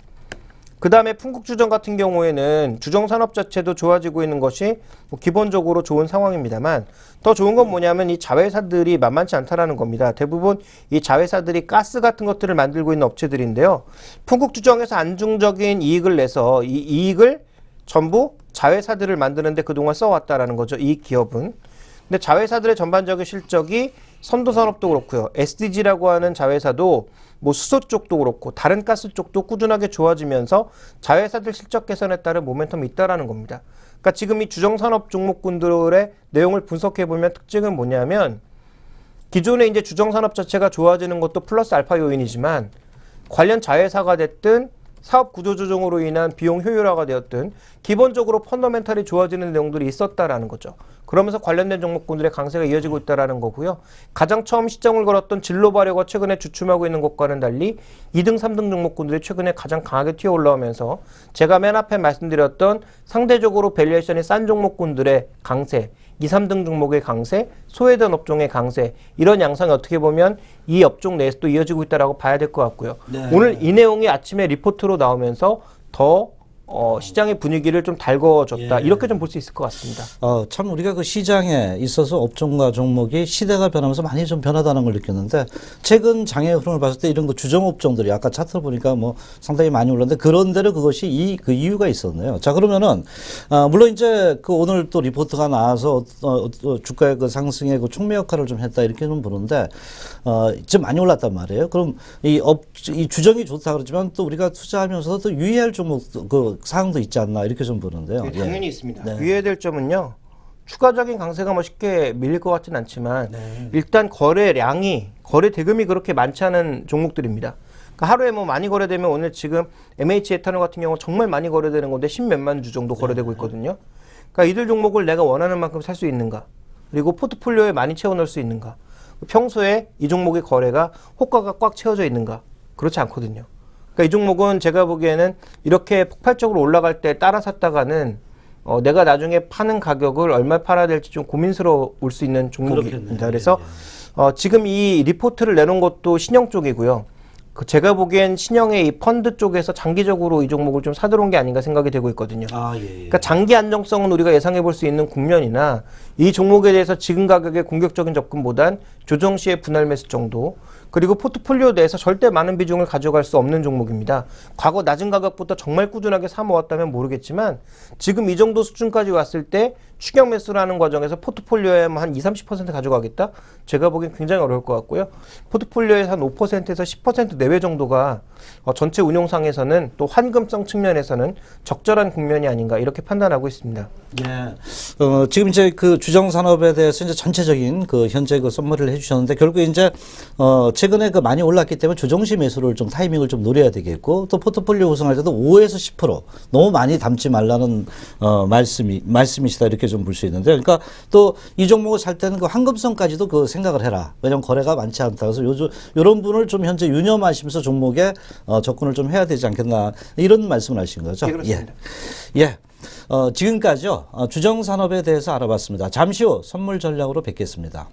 그 다음에 풍국주정 같은 경우에는 주정산업 자체도 좋아지고 있는 것이 뭐 기본적으로 좋은 상황입니다만 더 좋은 건 뭐냐면 이 자회사들이 만만치 않다라는 겁니다. 대부분 이 자회사들이 가스 같은 것들을 만들고 있는 업체들인데요. 풍국주정에서 안중적인 이익을 내서 이 이익을 전부 자회사들을 만드는데 그동안 써왔다라는 거죠. 이 기업은. 근데 자회사들의 전반적인 실적이 선도산업도 그렇고요. SDG라고 하는 자회사도 뭐 수소 쪽도 그렇고 다른 가스 쪽도 꾸준하게 좋아지면서 자회사들 실적 개선에 따른 모멘텀이 있다라는 겁니다. 그러니까 지금 이 주정산업 종목군들의 내용을 분석해 보면 특징은 뭐냐면 기존에 이제 주정산업 자체가 좋아지는 것도 플러스 알파 요인이지만 관련 자회사가 됐든 사업 구조 조정으로 인한 비용 효율화가 되었든 기본적으로 펀더멘탈이 좋아지는 내용들이 있었다라는 거죠. 그러면서 관련된 종목군들의 강세가 이어지고 있다라는 거고요. 가장 처음 시점을 걸었던 진로 발효가 최근에 주춤하고 있는 것과는 달리 2등, 3등 종목군들이 최근에 가장 강하게 튀어 올라오면서 제가 맨 앞에 말씀드렸던 상대적으로 밸류에이션이 싼 종목군들의 강세, 2, 3등 종목의 강세, 소외된 업종의 강세 이런 양상이 어떻게 보면 이 업종 내에서도 이어지고 있다라고 봐야 될 것 같고요. 네. 오늘 이 내용이 아침에 리포트로 나오면서 더 시장의 분위기를 좀 달궈줬다. 예. 이렇게 좀 볼 수 있을 것 같습니다. 참 우리가 그 시장에 있어서 업종과 종목이 시대가 변하면서 많이 좀 변하다는 걸 느꼈는데 최근 장의 흐름을 봤을 때 이런 거 주정 업종들이 아까 차트를 보니까 뭐 상당히 많이 올랐는데 그런대로 그것이 그 이유가 있었네요. 자, 그러면은 물론 이제 그 오늘 또 리포트가 나와서 주가의 그 상승의 그 촉매 역할을 좀 했다 이렇게 좀 보는데 지금 많이 올랐단 말이에요. 그럼 이 주정이 좋다 그러지만 또 우리가 투자하면서도 또 유의할 종목 그 사항도 있지 않나 이렇게 좀 보는데요. 예, 당연히 있습니다. 네. 유의해야 될 점은요. 추가적인 강세가 뭐 쉽게 밀릴 것 같진 않지만 일단 거래 대금이 그렇게 많지 않은 종목들입니다. 그러니까 하루에 뭐 많이 거래되면 오늘 지금 MH에탄올 같은 경우 정말 많이 거래되는 건데 10몇만 주 정도 거래되고 있거든요. 그러니까 이들 종목을 내가 원하는 만큼 살 수 있는가? 그리고 포트폴리오에 많이 채워넣을 수 있는가? 평소에 이 종목의 거래가 호가가 꽉 채워져 있는가? 그렇지 않거든요. 그러니까 이 종목은 제가 보기에는 이렇게 폭발적으로 올라갈 때 따라 샀다가는 내가 나중에 파는 가격을 얼마 팔아야 될지 좀 고민스러울 수 있는 종목입니다. 그렇겠네요. 그래서 지금 이 리포트를 내놓은 것도 신영 쪽이고요. 제가 보기엔 신영의 이 펀드 쪽에서 장기적으로 이 종목을 좀 사들어온 게 아닌가 생각이 되고 있거든요. 그러니까 장기 안정성은 우리가 예상해 볼 수 있는 국면이나 이 종목에 대해서 지금 가격의 공격적인 접근보단 조정 시의 분할 매수 정도 그리고 포트폴리오 내에서 절대 많은 비중을 가져갈 수 없는 종목입니다. 과거 낮은 가격부터 정말 꾸준하게 사 모았다면 모르겠지만 지금 이 정도 수준까지 왔을 때 추격 매수를 하는 과정에서 포트폴리오에 한 20, 30% 가져가겠다? 제가 보기엔 굉장히 어려울 것 같고요. 포트폴리오에서 한 5%에서 10% 내외 정도가 전체 운용상에서는 또 환금성 측면에서는 적절한 국면이 아닌가 이렇게 판단하고 있습니다. 네. 지금 이제 그 주정 산업에 대해서 이제 전체적인 그 현재 그 썸머리를 해주셨는데 결국 이제 최근에 그 많이 올랐기 때문에 조정시 매수를 좀 타이밍을 좀 노려야 되겠고 또 포트폴리오 구성할 때도 5에서 10% 너무 많이 담지 말라는 말씀이시다 이렇게 좀 볼 수 있는데 그러니까 또 이 종목을 살 때는 그 환금성까지도 그 생각을 해라. 왜냐면 거래가 많지 않다. 그래서 요런 분을 좀 현재 유념하시면서 종목에 접근을 좀 해야 되지 않겠나 이런 말씀을 하신 거죠. 네, 그렇습니다. 예. 지금까지요, 주정산업에 대해서 알아봤습니다. 잠시 후 선물 전략으로 뵙겠습니다.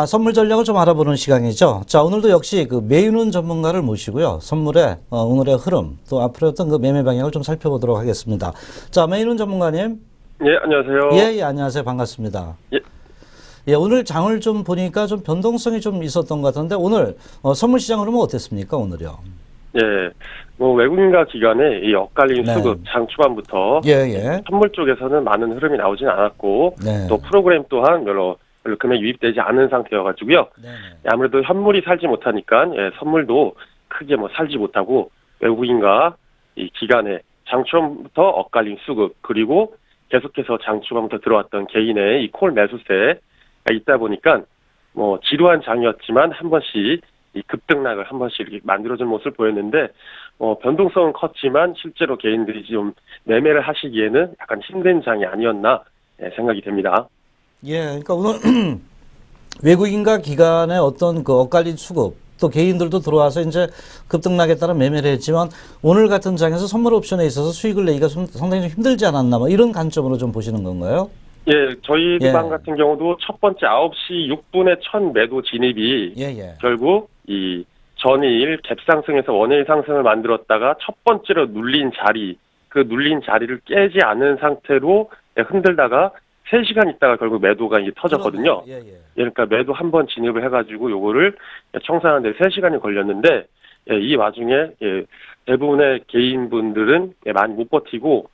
선물 전략을 좀 알아보는 시간이죠. 자, 오늘도 역시 그 매윤훈 전문가를 모시고요. 선물의 오늘의 흐름, 또 앞으로 어떤 그 매매 방향을 좀 살펴보도록 하겠습니다. 자, 매윤훈 전문가님. 예, 안녕하세요. 예, 안녕하세요. 반갑습니다. 예, 오늘 장을 좀 보니까 좀 변동성이 좀 있었던 것 같은데 오늘 선물 시장 흐름은 어땠습니까, 오늘요? 예, 외국인과 기관의 이 엇갈린 수급 장 초반부터 선물 쪽에서는 많은 흐름이 나오진 않았고 또 프로그램 또한 별로 금액 유입되지 않은 상태여가지고요. 아무래도 현물이 살지 못하니까 선물도 크게 살지 못하고 외국인과 이 기관의 장 초반부터 엇갈린 수급 그리고 계속해서 장 초반부터 들어왔던 개인의 이 콜 매수세가 있다 보니까 지루한 장이었지만 한 번씩 이 급등락을 한 번씩 이렇게 만들어준 모습을 보였는데 변동성은 컸지만 실제로 개인들이 좀 매매를 하시기에는 약간 힘든 장이 아니었나 생각이 됩니다. 예, 그러니까 오늘 외국인과 기관의 어떤 그 엇갈린 수급, 또 개인들도 들어와서 이제 급등락에 따라 매매를 했지만 오늘 같은 장에서 선물 옵션에 있어서 수익을 내기가 상당히 좀 힘들지 않았나 이런 관점으로 좀 보시는 건가요? 예, 저희 방 같은 경우도 첫 번째 9시 6분에 첫 매도 진입이 결국 이 전일 갭 상승에서 원일 상승을 만들었다가 첫 번째로 눌린 자리, 그 눌린 자리를 깨지 않은 상태로 흔들다가 3시간 있다가 결국 매도가 이제 터졌거든요. 그러니까 매도 한 번 진입을 해가지고 요거를 청산하는데 3시간이 걸렸는데 이 와중에 대부분의 개인분들은 많이 못 버티고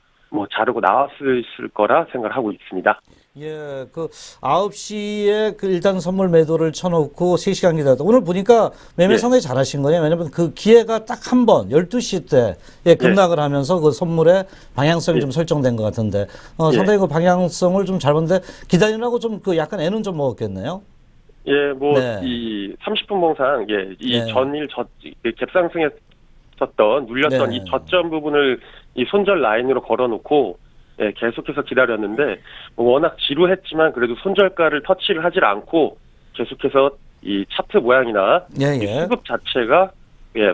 자르고 나왔을 거라 생각을 하고 있습니다. 예, 그 9시에 그 일단 선물 매도를 쳐놓고 3시간 기다렸다. 오늘 보니까 매매 상당히 잘하신 거예요. 왜냐면 그 기회가 딱 한 번 12시 때 급락을 하면서 그 선물의 방향성이 좀 설정된 것 같은데 상당히 그 방향성을 좀 잘 봤는데 기다리라고 좀 그 약간 애는 좀 먹었겠네요. 예, 이 30분 봉상 이 전일 갭상승했었던 눌렸던 이 저점 부분을 이 손절 라인으로 걸어놓고 계속해서 기다렸는데 워낙 지루했지만 그래도 손절가를 터치를 하질 않고 계속해서 이 차트 모양이나 이 수급 자체가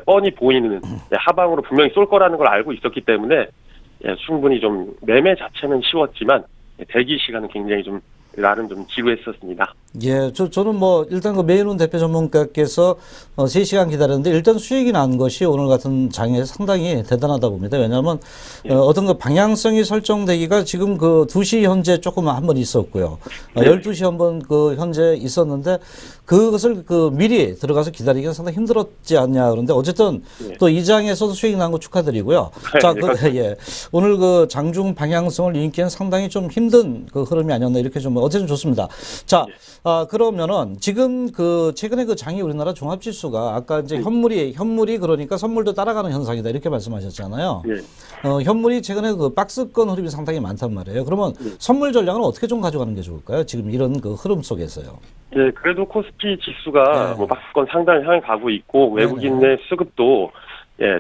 뻔히 보이는 하방으로 분명히 쏠 거라는 걸 알고 있었기 때문에 충분히 좀 매매 자체는 쉬웠지만 대기 시간은 굉장히 좀 나름 좀 지루했었습니다. 예, 저는 일단 그 매윤훈 대표 전문가께서 3시간 기다렸는데 일단 수익이 난 것이 오늘 같은 장에 상당히 대단하다 봅니다. 왜냐하면 어떤 그 방향성이 설정되기가 지금 그 2시 현재 조금 한 번 있었고요. 12시 한 번 그 현재 있었는데 그것을 그 미리 들어가서 기다리기는 상당히 힘들었지 않냐. 그런데 어쨌든 또 이 장에서도 수익 난 거 축하드리고요. 자, 오늘 그 장중 방향성을 읽기에는 상당히 좀 힘든 그 흐름이 아니었나 이렇게 좀 어쨌든 좋습니다. 자, 그러면은 지금 그 최근에 그 장이 우리나라 종합지수가 아까 이제 현물이 그러니까 선물도 따라가는 현상이다 이렇게 말씀하셨잖아요. 현물이 최근에 그 박스권 흐름이 상당히 많단 말이에요. 그러면 선물 전략은 어떻게 좀 가져가는 게 좋을까요? 지금 이런 그 흐름 속에서요. 예, 그래도 코스피 지수가 뭐 박스권 상단을 향해 가고 있고 외국인의 수급도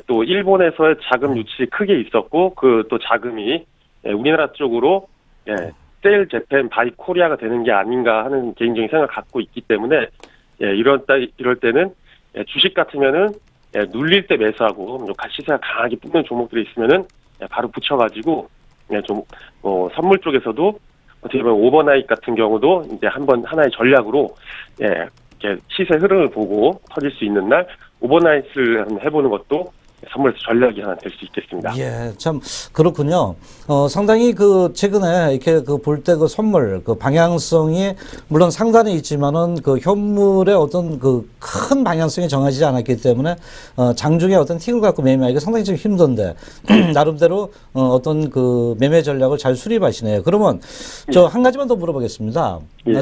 또 일본에서의 자금 유출이 크게 있었고 그 또 자금이 우리나라 쪽으로 세일 재팬 바이 코리아가 되는 게 아닌가 하는 개인적인 생각을 갖고 있기 때문에 이럴 때는 주식 같으면은 눌릴 때 매수하고 시세가 강하게 붙는 종목들이 있으면은 바로 붙여가지고 좀 선물 쪽에서도 어떻게 보면 오버나잇 같은 경우도 이제 하나의 전략으로 이렇게 시세 흐름을 보고 터질 수 있는 날 오버나잇을 한번 해보는 것도 선물에서 전략이 하나 될 수 있겠습니다. 예, 참 그렇군요. 상당히 그 최근에 이렇게 그 볼 때 그 선물 그 방향성이 물론 상단에 있지만은 그 현물의 어떤 그 큰 방향성이 정해지지 않았기 때문에 장중에 어떤 틱을 갖고 매매하기가 상당히 좀 힘든데 나름대로 어떤 그 매매 전략을 잘 수립하시네요. 그러면 저 한 가지만 더 물어보겠습니다.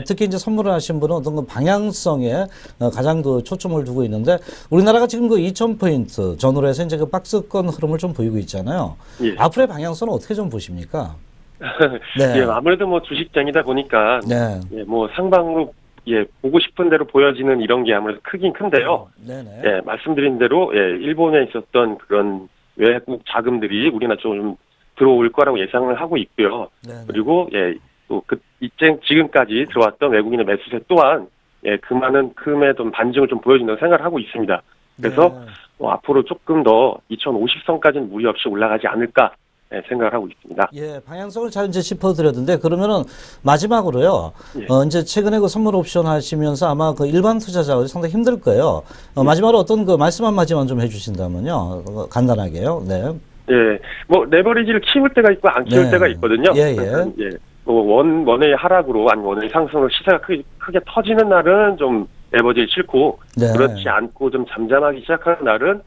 특히 이제 선물을 하신 분은 어떤 그 방향성에 가장 그 초점을 두고 있는데 우리나라가 지금 그 2,000포인트 전후로 해서 이제 그 박스권 흐름을 좀 보이고 있잖아요. 앞으로의 방향성은 어떻게 좀 보십니까? 네. 아무래도 뭐 주식장이다 보니까 뭐 상방으로 보고 싶은 대로 보여지는 이런 게 아무래도 크긴 큰데요. 말씀드린 대로 일본에 있었던 그런 외국 자금들이 우리나라 쪽으로 좀 들어올 거라고 예상을 하고 있고요. 그리고 또 지금까지 들어왔던 외국인의 매수세 또한 그 많은 금의 좀 반증을 좀 보여준다고 생각을 하고 있습니다. 그래서 앞으로 조금 더 2050선까지는 무리 없이 올라가지 않을까 생각을 하고 있습니다. 방향성을 잘 이제 짚어드렸는데 그러면은 마지막으로요. 이제 최근에 그 선물 옵션 하시면서 아마 그 일반 투자자가 상당히 힘들 거예요. 마지막으로 어떤 그 말씀 한마디만 좀 해주신다면요. 간단하게요. 뭐 레버리지를 키울 때가 있고 안 키울 때가 있거든요. 원의 하락으로 아니면 원의 상승으로 시세가 크게 터지는 날은 좀 레버리지를 싣고 그렇지 않고 좀 잠잠하기 시작하는 날은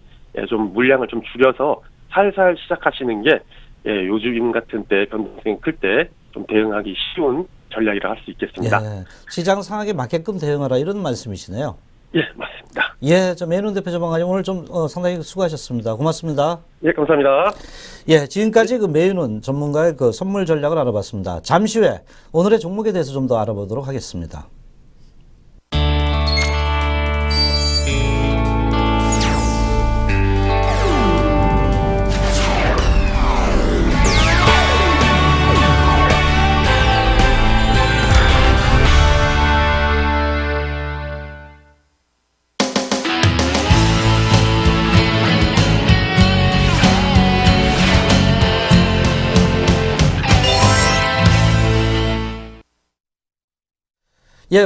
좀 물량을 좀 줄여서 살살 시작하시는 게 요즘 같은 때 변동성이 클 때 좀 대응하기 쉬운 전략이라 할 수 있겠습니다. 시장 상황에 맞게끔 대응하라 이런 말씀이시네요. 맞습니다. 저 매윤 대표 전망가님 오늘 좀 상당히 수고하셨습니다. 고맙습니다. 감사합니다. 지금까지 그 매윤 전문가의 그 선물 전략을 알아봤습니다. 잠시 후에 오늘의 종목에 대해서 좀 더 알아보도록 하겠습니다.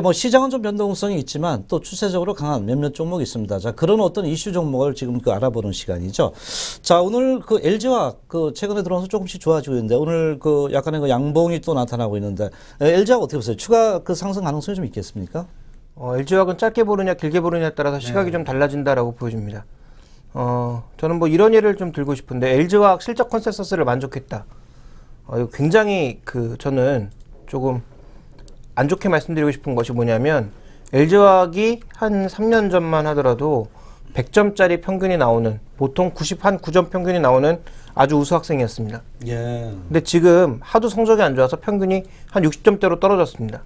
뭐 시장은 좀 변동성이 있지만 또 추세적으로 강한 몇몇 종목이 있습니다. 자, 그런 어떤 이슈 종목을 지금 그 알아보는 시간이죠. 자, 오늘 그 LG화학 그 최근에 들어와서 조금씩 좋아지고 있는데 오늘 그 약간의 그 양봉이 또 나타나고 있는데 LG화학 어떻게 보세요? 추가 그 상승 가능성이 좀 있겠습니까? LG화학은 짧게 보느냐 길게 보느냐에 따라서 시각이 좀 달라진다라고 보여집니다. 저는 뭐 이런 예를 좀 들고 싶은데 LG화학 실적 컨센서스를 만족했다. 이거 굉장히 저는 조금 안 좋게 말씀드리고 싶은 것이 뭐냐면 LG화학이 한 3년 전만 하더라도 100점짜리 평균이 나오는 보통 9점 평균이 나오는 아주 우수 학생이었습니다. 근데 지금 하도 성적이 안 좋아서 평균이 한 60점대로 떨어졌습니다.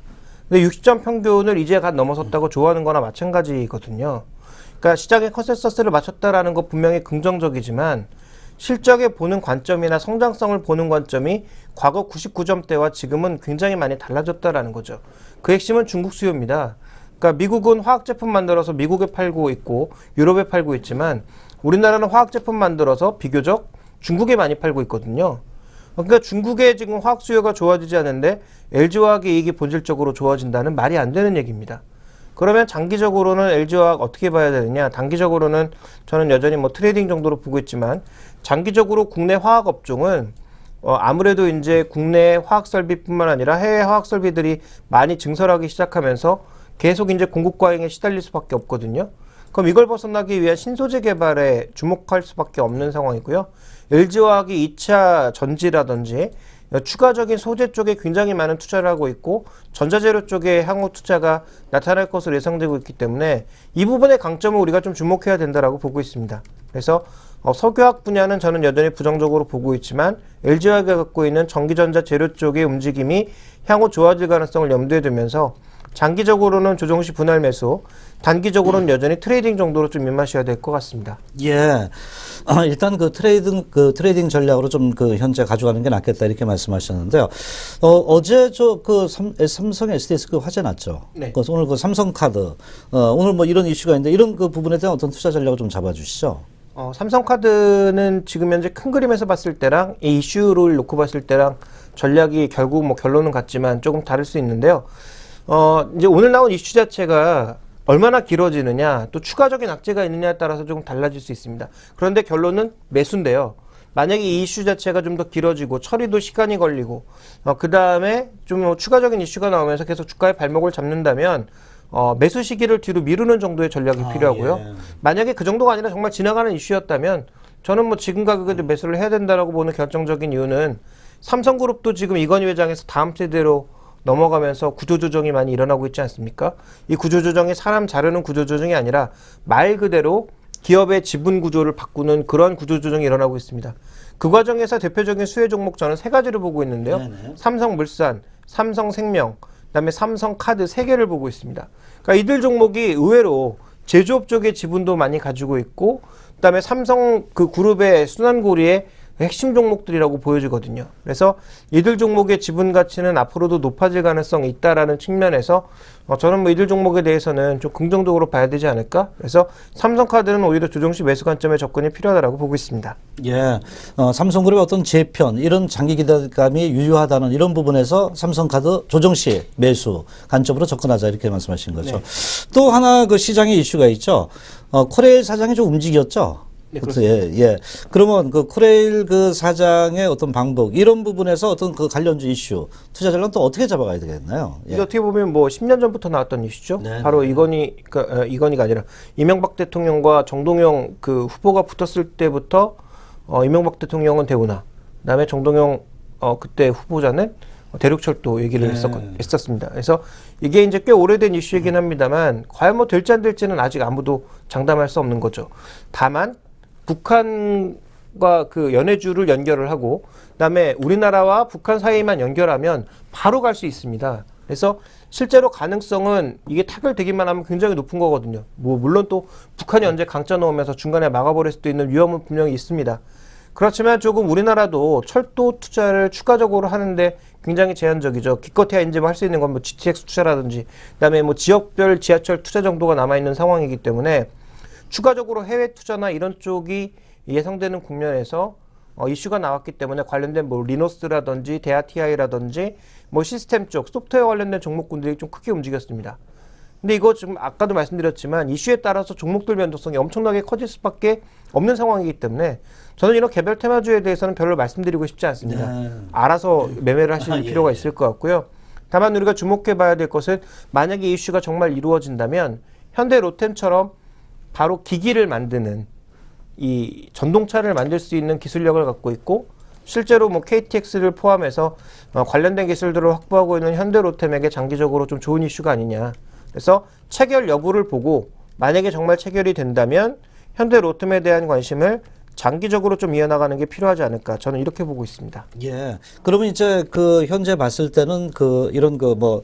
근데 60점 평균을 이제 갓 넘어섰다고 좋아하는 거나 마찬가지거든요. 그러니까 시장의 컨센서스를 맞췄다라는 거 분명히 긍정적이지만 실적에 보는 관점이나 성장성을 보는 관점이 과거 99점대와 지금은 굉장히 많이 달라졌다라는 거죠. 그 핵심은 중국 수요입니다. 그러니까 미국은 화학 제품 만들어서 미국에 팔고 있고 유럽에 팔고 있지만 우리나라는 화학 제품 만들어서 비교적 중국에 많이 팔고 있거든요. 그러니까 중국의 지금 화학 수요가 좋아지지 않는데 LG화학의 이익이 본질적으로 좋아진다는 말이 안 되는 얘기입니다. 그러면 장기적으로는 LG화학 어떻게 봐야 되느냐? 단기적으로는 저는 여전히 뭐 트레이딩 정도로 보고 있지만 장기적으로 국내 화학 업종은 아무래도 이제 국내 화학 설비뿐만 아니라 해외 화학 설비들이 많이 증설하기 시작하면서 계속 이제 공급 과잉에 시달릴 수밖에 없거든요. 그럼 이걸 벗어나기 위한 신소재 개발에 주목할 수밖에 없는 상황이고요. LG화학이 2차 전지라든지 추가적인 소재 쪽에 굉장히 많은 투자를 하고 있고 전자재료 쪽에 향후 투자가 나타날 것으로 예상되고 있기 때문에 이 부분의 강점을 우리가 좀 주목해야 된다라고 보고 있습니다. 그래서 석유화학 분야는 저는 여전히 부정적으로 보고 있지만 LG화학이 갖고 있는 전기전자 재료 쪽의 움직임이 향후 좋아질 가능성을 염두에 두면서 장기적으로는 조정시 분할 매수, 단기적으로는 여전히 트레이딩 정도로 좀 임하셔야 될 것 같습니다. 예. 일단 그 트레이딩 전략으로 좀 그 현재 가져가는 게 낫겠다 이렇게 말씀하셨는데요. 어제 삼성 SDS 그 화재 났죠. 네. 그래서 오늘 그 삼성카드, 오늘 뭐 이런 이슈가 있는데 이런 그 부분에 대한 어떤 투자 전략을 좀 잡아주시죠. 삼성카드는 지금 현재 큰 그림에서 봤을 때랑 이 이슈를 놓고 봤을 때랑 전략이 결국 뭐 결론은 같지만 조금 다를 수 있는데요. 이제 오늘 나온 이슈 자체가 얼마나 길어지느냐, 또 추가적인 악재가 있느냐에 따라서 조금 달라질 수 있습니다. 그런데 결론은 매수인데요. 만약에 이 이슈 자체가 좀 더 길어지고 처리도 시간이 걸리고 그 다음에 좀 추가적인 이슈가 나오면서 계속 주가의 발목을 잡는다면 매수 시기를 뒤로 미루는 정도의 전략이 필요하고요. 예. 만약에 그 정도가 아니라 정말 지나가는 이슈였다면 저는 뭐 지금 가격에도 매수를 해야 된다라고 보는 결정적인 이유는 삼성그룹도 지금 이건희 회장에서 다음 세대로 넘어가면서 구조조정이 많이 일어나고 있지 않습니까? 이 구조조정이 사람 자르는 구조조정이 아니라 말 그대로 기업의 지분 구조를 바꾸는 그런 구조조정이 일어나고 있습니다. 그 과정에서 대표적인 수혜 종목 저는 세 가지를 보고 있는데요. 네네. 삼성물산, 삼성생명, 그다음에 삼성카드 세 개를 보고 있습니다. 그러니까 이들 종목이 의외로 제조업 쪽의 지분도 많이 가지고 있고 그다음에 삼성 그 그룹의 순환고리에 핵심 종목들이라고 보여지거든요. 그래서 이들 종목의 지분 가치는 앞으로도 높아질 가능성이 있다라는 측면에서 저는 뭐 이들 종목에 대해서는 좀 긍정적으로 봐야 되지 않을까? 그래서 삼성카드는 오히려 조정시 매수 관점에 접근이 필요하다고 보고 있습니다. 예, 삼성그룹의 어떤 재편 이런 장기 기대감이 유효하다는 이런 부분에서 삼성카드 조정시 매수 관점으로 접근하자 이렇게 말씀하신 거죠. 네. 또 하나 그 시장에 이슈가 있죠. 코레일 사장이 좀 움직였죠. 네, 예. 그러면 그 코레일 그 사장의 어떤 방법 이런 부분에서 어떤 그 관련주 이슈 투자 전략 또 어떻게 잡아가야 되겠나요? 예. 이게 어떻게 보면 뭐 10년 전부터 나왔던 이슈죠. 네, 바로 이건희가 아니라 이명박 대통령과 정동영 그 후보가 붙었을 때부터 이명박 대통령은 대우나, 그다음에 정동영 그때 후보자는 대륙철도 얘기를 했었습니다. 그래서 이게 이제 꽤 오래된 이슈이긴 합니다만 과연 뭐 될지 안 될지는 아직 아무도 장담할 수 없는 거죠. 다만 북한과 그 연해주를 연결을 하고 그다음에 우리나라와 북한 사이만 연결하면 바로 갈 수 있습니다. 그래서 실제로 가능성은 이게 타결되기만 하면 굉장히 높은 거거든요. 뭐 물론 또 북한이 언제 강짜 놓으면서 중간에 막아버릴 수도 있는 위험은 분명히 있습니다. 그렇지만 조금 우리나라도 철도 투자를 추가적으로 하는데 굉장히 제한적이죠. 기껏해야 이제 뭐 할 수 있는 건 뭐 GTX 투자라든지 그다음에 뭐 지역별 지하철 투자 정도가 남아 있는 상황이기 때문에 추가적으로 해외 투자나 이런 쪽이 예상되는 국면에서 이슈가 나왔기 때문에 관련된 뭐 리노스라든지 데아티아이라든지 뭐 시스템 쪽 소프트웨어 관련된 종목군들이 좀 크게 움직였습니다. 근데 이거 지금 아까도 말씀드렸지만 이슈에 따라서 종목들 변동성이 엄청나게 커질 수밖에 없는 상황이기 때문에 저는 이런 개별 테마주에 대해서는 별로 말씀드리고 싶지 않습니다. 네. 알아서 매매를 하실 필요가 있을 것 같고요. 다만 우리가 주목해 봐야 될 것은 만약에 이슈가 정말 이루어진다면 현대 로템처럼 바로 기기를 만드는 이 전동차를 만들 수 있는 기술력을 갖고 있고 실제로 뭐 KTX를 포함해서 관련된 기술들을 확보하고 있는 현대 로템에게 장기적으로 좀 좋은 이슈가 아니냐. 그래서 체결 여부를 보고 만약에 정말 체결이 된다면 현대 로템에 대한 관심을 장기적으로 좀 이어나가는 게 필요하지 않을까 저는 이렇게 보고 있습니다. 예. 그러면 이제 그 현재 봤을 때는 그 이런 그 뭐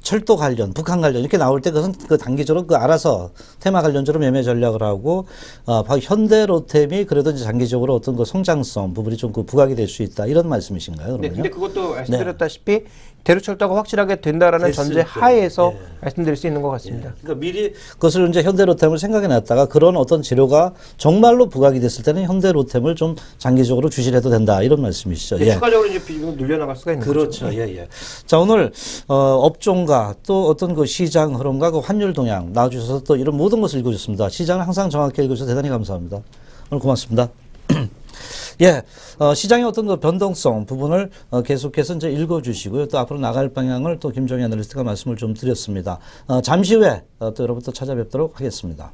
철도 관련, 북한 관련 이렇게 나올 때 그것은 그 단기적으로 그 알아서 테마 관련주로 매매 전략을 하고 바로 현대로템이 그래도 이제 장기적으로 어떤 그 성장성 부분이 좀 그 부각이 될 수 있다 이런 말씀이신가요? 네. 그러면요? 근데 그것도 말씀드렸다시피 대륙철도가 확실하게 된다라는 전제 하에서 말씀드릴 수 있는 것 같습니다. 예. 그러니까 미리 그것을 이제 현대로템을 생각해 놨다가 그런 어떤 재료가 정말로 부각이 됐을 때는 현대로템을 좀 장기적으로 주시해도 된다 이런 말씀이시죠. 예. 추가적으로 이제 비중을 늘려나갈 수가 있는 그렇죠. 거죠. 예. 자, 오늘 업종과 또 어떤 그 시장 흐름과 그 환율 동향 나와주셔서 또 이런 모든 것을 읽어주셨습니다. 시장을 항상 정확히 읽어주셔서 대단히 감사합니다. 오늘 고맙습니다. 예, 시장의 어떤 그 변동성 부분을 계속해서 이제 읽어주시고요. 또 앞으로 나갈 방향을 또 김종희 애널리스트가 말씀을 좀 드렸습니다. 잠시 후에 또 여러분 또 찾아뵙도록 하겠습니다.